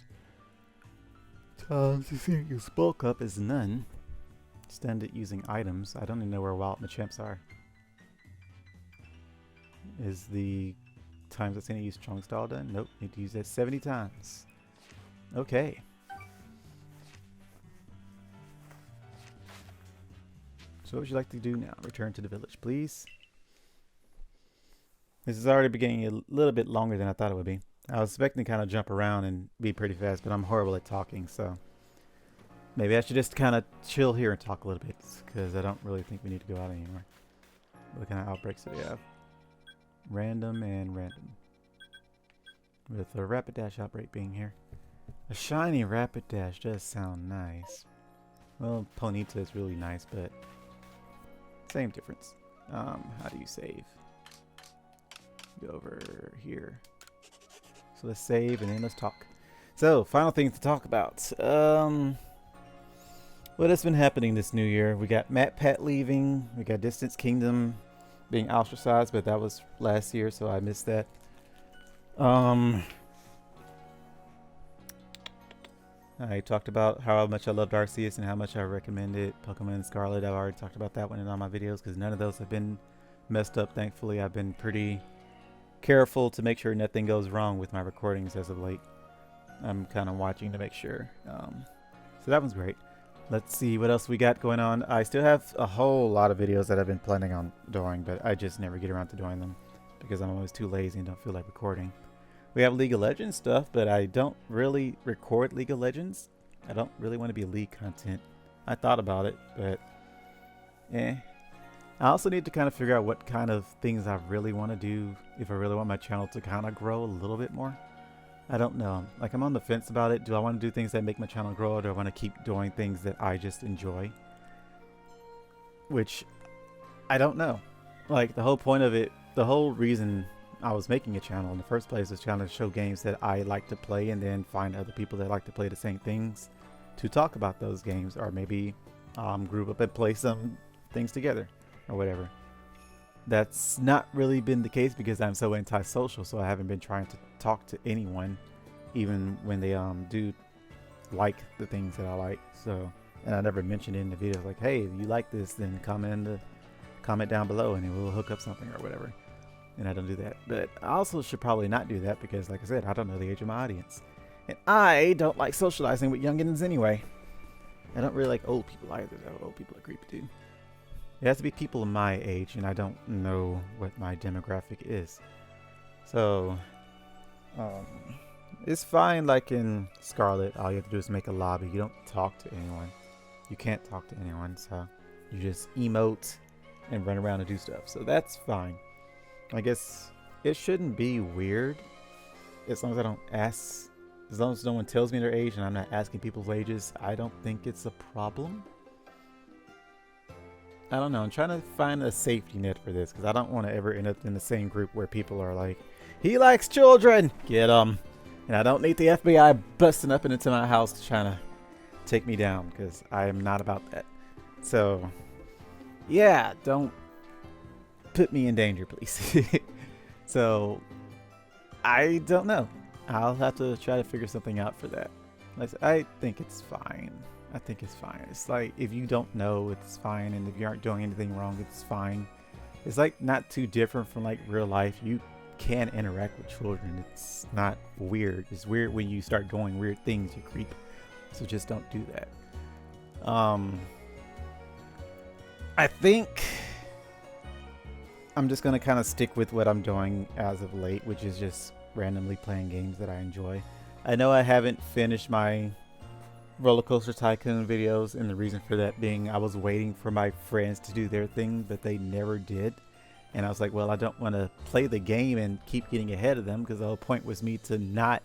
Times you see you spoke up is none. Stand it using items. I don't even know where Wild Machamps are. Is the times I've seen it use strong style done? Nope, need to use that 70 times. Okay. So what would you like to do now? Return to the village, please. This is already beginning a little bit longer than I thought it would be. I was expecting to kind of jump around and be pretty fast, but I'm horrible at talking, so maybe I should just kind of chill here and talk a little bit, because I don't really think we need to go out anymore. What kind of outbreaks do we have? Random and random. With a rapid dash outbreak being here. A shiny rapid dash does sound nice. Well, Ponyta is really nice, but same difference. How do you save? Go over here. So let's save and then let's talk. So, final things to talk about. What has been happening this new year? We got Matt Pat leaving. We got Distance Kingdom being ostracized, but that was last year, so I missed that. I talked about how much I loved Arceus and how much I recommended Pokemon Scarlet. I've already talked about that one in all my videos because none of those have been messed up, thankfully. I've been pretty careful to make sure nothing goes wrong with my recordings as of late. I'm kind of watching to make sure. So that one's great. Let's see what else we got going on. I still have a whole lot of videos that I've been planning on doing, but I just never get around to doing them because I'm always too lazy and don't feel like recording. We have League of Legends stuff, but I don't really record League of Legends. I don't really want to be League content. I thought about it, but I also need to kind of figure out what kind of things I really want to do if I really want my channel to kind of grow a little bit more. I don't know. Like, I'm on the fence about it. Do I want to do things that make my channel grow, or do I want to keep doing things that I just enjoy? Which, I don't know. Like, the whole point of it, the whole reason I was making a channel in the first place was trying to show games that I like to play and then find other people that like to play the same things to talk about those games, or maybe group up and play some things together or whatever. That's not really been the case because I'm so antisocial, so I haven't been trying to talk to anyone, even when they do like the things that I like. So, and I never mentioned it in the videos like, hey, if you like this, then comment down below and we'll hook up something or whatever. And I don't do that. But I also should probably not do that because, like I said, I don't know the age of my audience. And I don't like socializing with youngins anyway. I don't really like old people either, though. Old people are creepy too. It has to be people my age, and I don't know what my demographic is. So, it's fine, like in Scarlet, all you have to do is make a lobby. You don't talk to anyone. You can't talk to anyone, so you just emote and run around and do stuff. So that's fine. I guess it shouldn't be weird as long as I don't ask, as long as no one tells me their age and I'm not asking people's ages. I don't think it's a problem. I don't know. I'm trying to find a safety net for this because I don't want to ever end up in the same group where people are like, he likes children, get him. And I don't need the FBI busting up into my house trying to take me down because I am not about that. So, yeah, don't put me in danger, please. So, I don't know. I'll have to try to figure something out for that. I think it's fine. I think it's fine. It's like, if you don't know, it's fine. And if you aren't doing anything wrong, it's fine. It's like not too different from like real life. You can interact with children. It's not weird. It's weird when you start doing weird things, you creep. So just don't do that. I think I'm just going to kind of stick with what I'm doing as of late, which is just randomly playing games that I enjoy. I know I haven't finished my Roller Coaster Tycoon videos, and the reason for that being I was waiting for my friends to do their thing, but they never did. And I was like, well, I don't want to play the game and keep getting ahead of them because the whole point was me to not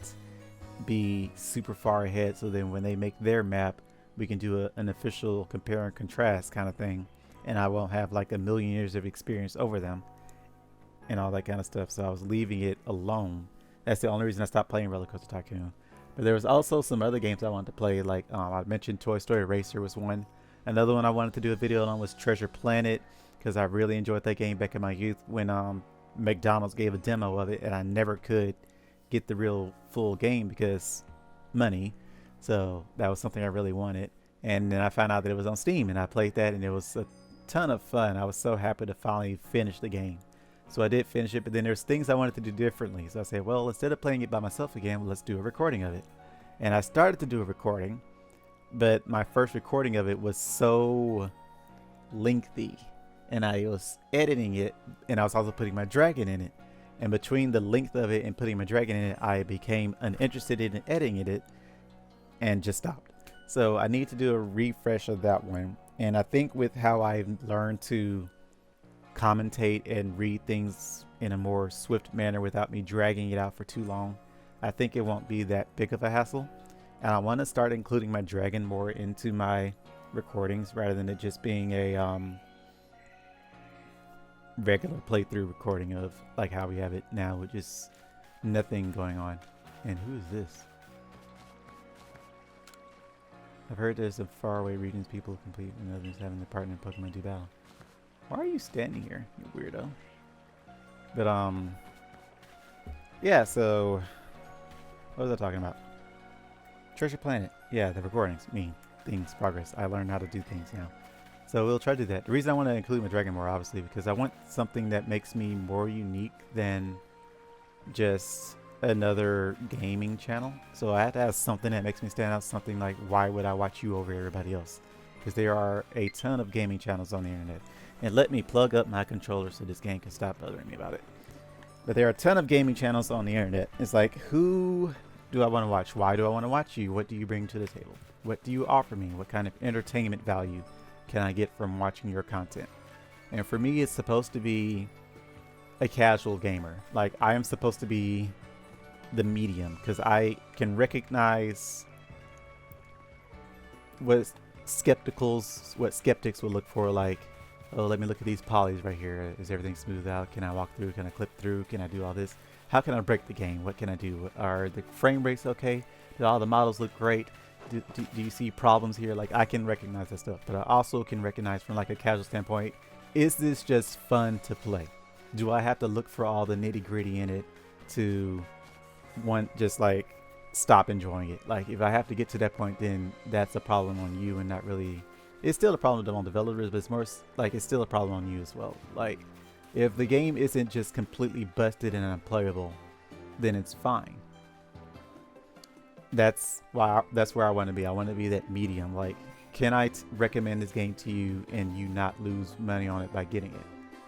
be super far ahead, so then when they make their map, we can do an official compare and contrast kind of thing. And I won't have like a million years of experience over them and all that kind of stuff. So I was leaving it alone. That's the only reason I stopped playing Roller Coaster Tycoon. But there was also some other games I wanted to play. Like I mentioned Toy Story Racer was one. Another one I wanted to do a video on was Treasure Planet because I really enjoyed that game back in my youth when McDonald's gave a demo of it and I never could get the real full game because money. So that was something I really wanted. And then I found out that it was on Steam and I played that and it was a ton of fun. I was so happy to finally finish the game. So I did finish it, but then there's things I wanted to do differently. So I said, well, instead of playing it by myself again, let's do a recording of it. And I started to do a recording, but my first recording of it was so lengthy. And I was editing it, and I was also putting my dragon in it. And between the length of it and putting my dragon in it, I became uninterested in editing it and just stopped. So I need to do a refresh of that one. And I think with how I've learned to commentate and read things in a more swift manner without me dragging it out for too long, I think it won't be that big of a hassle. And I want to start including my dragon more into my recordings rather than it just being a regular playthrough recording of like how we have it now with just nothing going on. And who is this? I've heard there's some faraway regions people complete and others having their partner in Pokemon do battle. Why are you standing here, you weirdo? But yeah, so what was I talking about? Treasure Planet. Yeah, the recordings, things, progress. I learned how to do things now. So we'll try to do that. The reason I want to include my dragon more, obviously, because I want something that makes me more unique than just another gaming channel. So I have to have something that makes me stand out, something like, why would I watch you over everybody else? Because there are a ton of gaming channels on the internet. And let me plug up my controller so this game can stop bothering me about it. But there are a ton of gaming channels on the internet. It's like, who do I want to watch? Why do I want to watch you? What do you bring to the table? What do you offer me? What kind of entertainment value can I get from watching your content? And for me, it's supposed to be a casual gamer. Like, I am supposed to be the medium because I can recognize what skeptics would look for, like, oh, let me look at these polys right here. Is everything smooth out? Can I walk through? Can I clip through? Can I do all this? How can I break the game? What can I do? Are the frame rates okay? Do all the models look great? Do you see problems here? Like, I can recognize that stuff, but I also can recognize from like a casual standpoint, is this just fun to play? Do I have to look for all the nitty gritty in it to just like stop enjoying it? Like, if I have to get to that point, then that's a problem on you and not really, it's still a problem on developers, but it's more like it's still a problem on you as well. Like, if the game isn't just completely busted and unplayable, then it's fine. That's where I want to be. I want to be that medium. Like, can I recommend this game to you and you not lose money on it by getting it?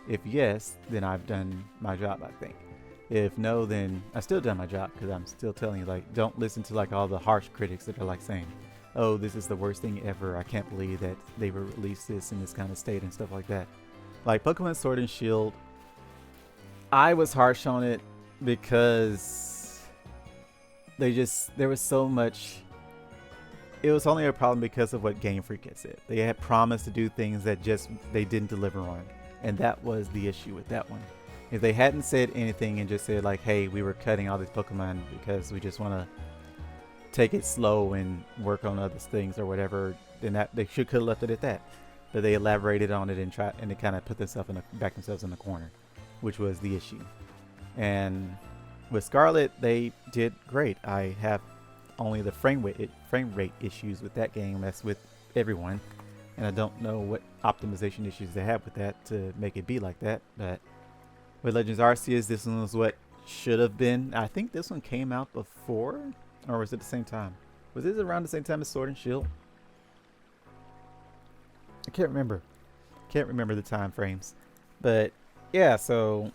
If yes, then I've done my job, I think. If no, then I still done my job, because I'm still telling you, like, don't listen to like all the harsh critics that are like saying, oh, this is the worst thing ever. I can't believe that they released this in this kind of state and stuff like that. Like Pokemon Sword and Shield, I was harsh on it because there was so much. It was only a problem because of what Game Freak had said. They had promised to do things that just they didn't deliver on, and that was the issue with that one. If they hadn't said anything and just said like, hey, we were cutting all these Pokemon because we just want to take it slow and work on other things or whatever, then that they could have left it at that. But they elaborated on it and they kind of put themselves back themselves in the corner, which was the issue. And with Scarlet, they did great. I have only the frame rate issues with that game. That's with everyone, and I don't know what optimization issues they have with that to make it be like that. But with Legends Arceus, this one was what should have been. I think this one came out before, or was it the same time? Was this around the same time as Sword and Shield? I can't remember. Can't remember the time frames. But yeah, so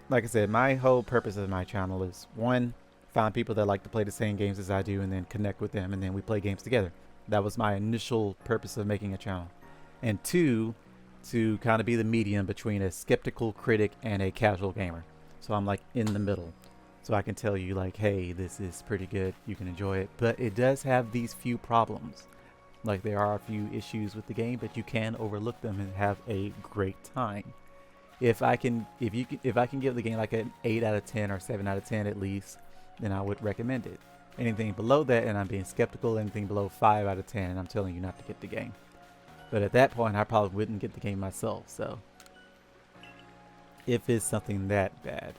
like I said, my whole purpose of my channel is, one, find people that like to play the same games as I do and then connect with them and then we play games together. That was my initial purpose of making a channel. And two, to kind of be the medium between a skeptical critic and a casual gamer. So I'm like in the middle. So I can tell you like, hey, this is pretty good. You can enjoy it. But it does have these few problems. Like, there are a few issues with the game, but you can overlook them and have a great time. If I can give the game like an 8 out of 10 or 7 out of 10 at least, then I would recommend it. Anything below that, and I'm being skeptical, anything below 5 out of 10, and I'm telling you not to get the game. But at that point, I probably wouldn't get the game myself, so if it's something that bad.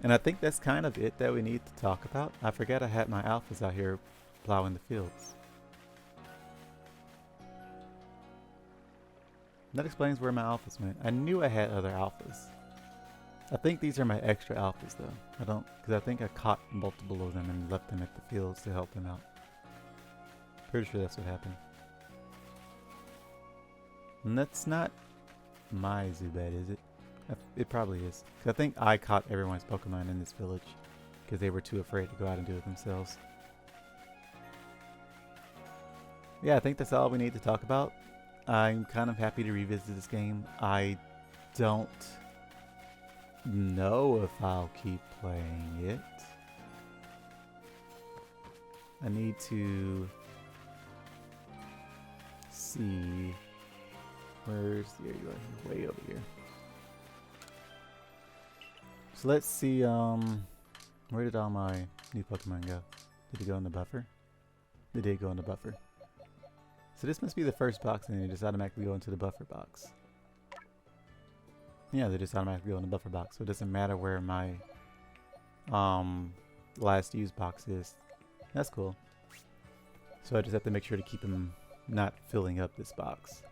And I think that's kind of it that we need to talk about. I forgot I had my alphas out here plowing the fields. That explains where my alphas went. I knew I had other alphas. I think these are my extra alphas though. Because I think I caught multiple of them and left them at the fields to help them out. Pretty sure that's what happened. And that's not my Zubat, is it? It probably is. 'Cause I think I caught everyone's Pokemon in this village because they were too afraid to go out and do it themselves. Yeah, I think that's all we need to talk about. I'm kind of happy to revisit this game. I don't know if I'll keep playing it. I need to see. Where's the area? Way over here. So let's see, where did all my new Pokemon go? Did it go in the buffer? They did go in the buffer. So this must be the first box and they just automatically go into the buffer box. Yeah, they just automatically go in the buffer box. So it doesn't matter where my last used box is. That's cool. So I just have to make sure to keep them not filling up this box.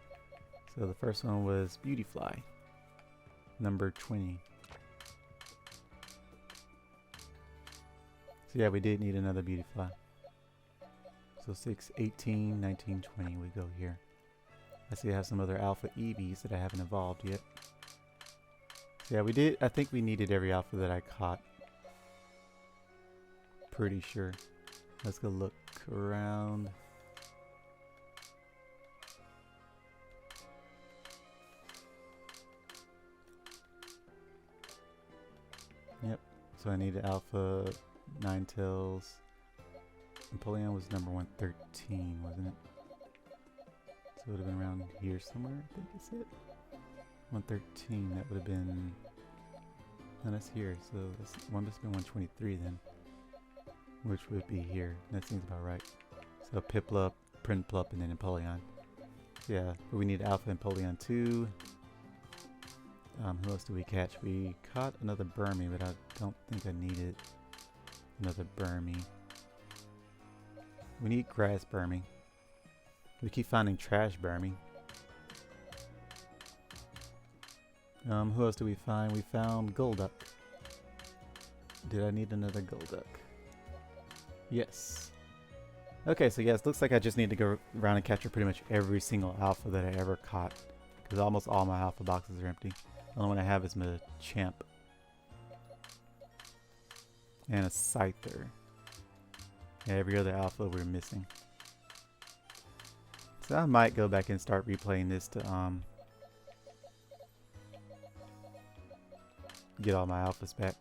So the first one was Beautyfly, number 20. So yeah, we did need another Beautyfly. So 6, 18, 19, 20, we go here. I see I have some other Alpha EVs that I haven't evolved yet. So yeah, we did, I think we needed every Alpha that I caught. Pretty sure. Let's go look around. Yep, so I needed Alpha Ninetales. Napoleon was number 113, wasn't it? So it would have been around here somewhere, I think that's it. 113, that would have been... No, that's here, so this one must have been 123 then. Which would be here. That seems about right. So Piplup, Prinplup, and then Napoleon. So yeah, but we need Alpha Napoleon 2. Who else do we catch? We caught another Burmy, but I don't think I needed another Burmy. We need Grass Burmy. We keep finding Trash Burmy. Who else do we find? We found Golduck. Did I need another Golduck? Yes. Okay, so yes, looks like I just need to go around and capture pretty much every single Alpha that I ever caught. Because almost all my Alpha boxes are empty. The only one I have is my Champ. And a Scyther. Yeah, every other Alpha we're missing. So I might go back and start replaying this to get all my Alphas back.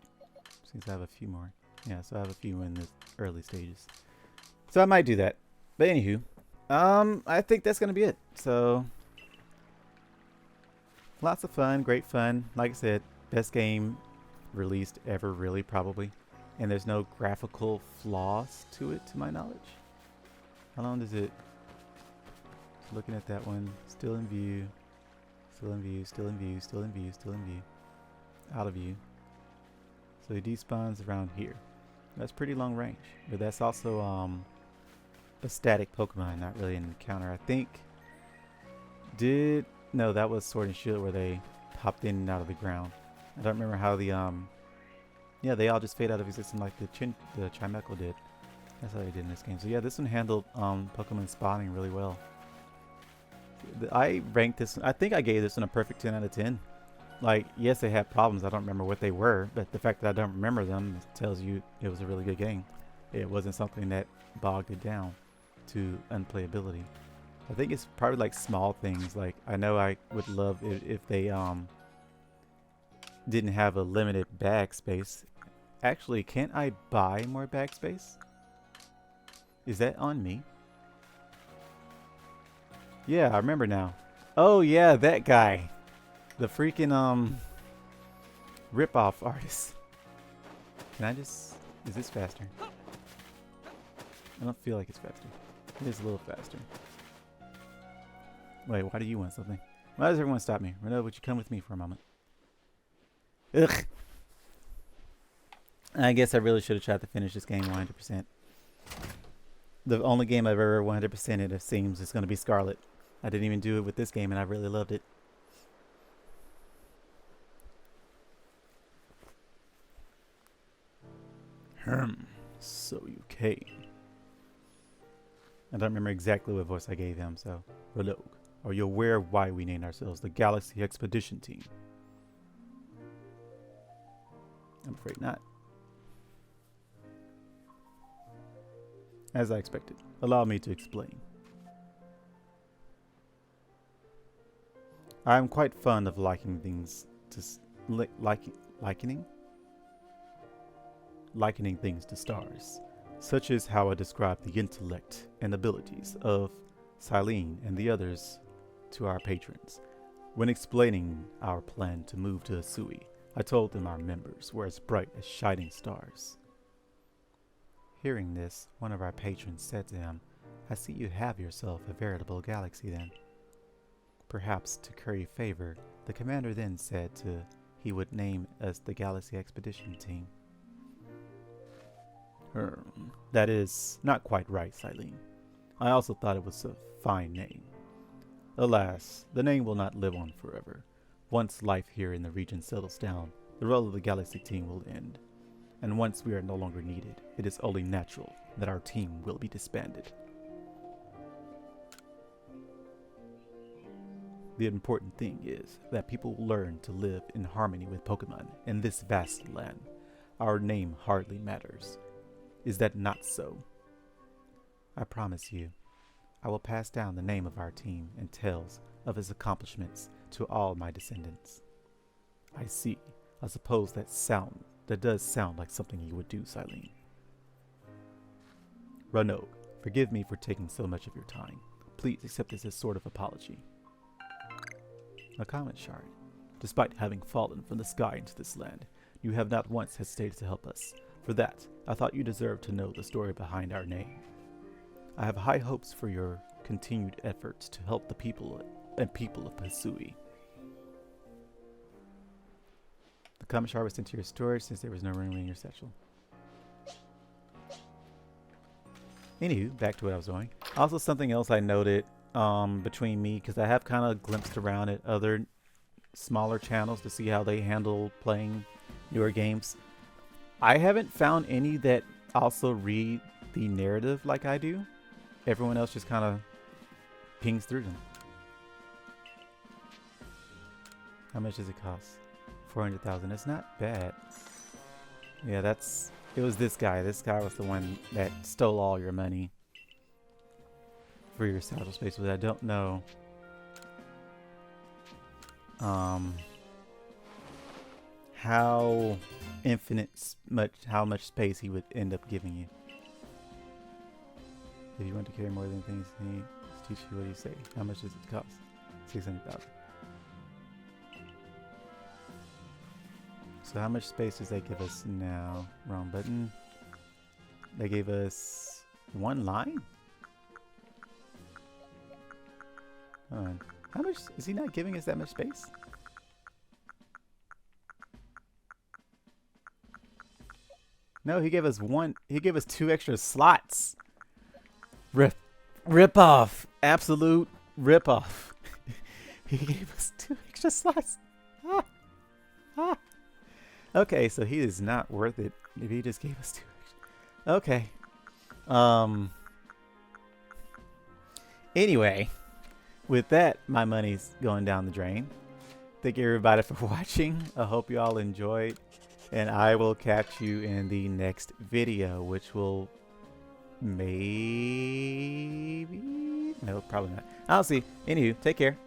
Since I have a few more. Yeah, so I have a few in the early stages. So I might do that. But anywho, I think that's gonna be it. So lots of fun, great fun. Like I said, best game released ever, really, probably. And there's no graphical flaws to it, to my knowledge. How long does it... Looking at that one, still in view, still in view, still in view, still in view, still in view, out of view. So he despawns around here. That's pretty long range, but that's also a static Pokemon, not really an encounter. I think no, that was Sword and Shield where they popped in and out of the ground. I don't remember how the yeah, they all just fade out of existence like the Chimecho did. That's how they did in this game. So yeah, this one handled Pokemon spawning really well. I ranked this. I think I gave this one a perfect 10 out of 10. Like, yes, they had problems. I don't remember what they were, but the fact that I don't remember them tells you it was a really good game. It wasn't something that bogged it down to unplayability. I think it's probably like small things. Like, I know I would love it if they didn't have a limited bag space. Actually, can't I buy more bag space? Is that on me? Yeah, I remember now. Oh yeah, that guy. The freaking rip-off artist. Can I just... Is this faster? I don't feel like it's faster. It is a little faster. Wait, why do you want something? Why does everyone stop me? Renaud, would you come with me for a moment? Ugh. I guess I really should have tried to finish this game 100%. The only game I've ever 100%ed, it seems, is going to be Scarlet. I didn't even do it with this game, and I really loved it. So you came. I don't remember exactly what voice I gave him, so... Renaud, are you aware of why we named ourselves the Galaxy Expedition Team? I'm afraid not. As I expected. Allow me to explain. I am quite fond of likening things to likening things to stars, such as how I describe the intellect and abilities of Silene and the others to our patrons. When explaining our plan to move to Hisui, I told them our members were as bright as shining stars. Hearing this, one of our patrons said to him, "I see you have yourself a veritable galaxy then." Perhaps to curry favor, the commander then said he would name us the Galaxy Expedition Team. That is not quite right, Silene. I also thought it was a fine name. Alas, the name will not live on forever. Once life here in the region settles down, the role of the Galaxy Team will end. And once we are no longer needed, it is only natural that our team will be disbanded. The important thing is that people learn to live in harmony with Pokemon in this vast land. Our name hardly matters. Is that not so? I promise you, I will pass down the name of our team and tales of his accomplishments to all my descendants. I see. I suppose that does sound like something you would do, Silene. Renaud, forgive me for taking so much of your time. Please accept this as a sort of apology. A comment shard. Despite having fallen from the sky into this land, you have not once hesitated to help us. For that, I thought you deserved to know the story behind our name. I have high hopes for your continued efforts to help the people of Hisui. The comment shard was sent to your storage since there was no room in your satchel. Anywho, back to what I was doing. Also, something else I noted between me, because I have kind of glimpsed around at other smaller channels to see how they handle playing newer games. I haven't found any that also read the narrative like I do. Everyone else just kind of pings through them. How much does it cost? 400,000. It's not bad. Yeah, it was this guy. This guy was the one that stole all your money for your satchel space, but I don't know how much space he would end up giving you. If you want to carry more than things you need, just teach you what you say. How much does it cost? 600,000. So how much space does that give us now? Wrong button. They gave us one line? Hold on. How much is he not giving us that much space? No, he gave us one. He gave us 2 extra slots. Rip off. Absolute rip off. He gave us 2 extra slots. Okay, so he is not worth it if he just gave us 2 extra. Okay. Anyway, with that, my money's going down the drain. Thank you everybody for watching. I hope you all enjoyed. And I will catch you in the next video, which will maybe... No, probably not. I'll see. Anywho, take care.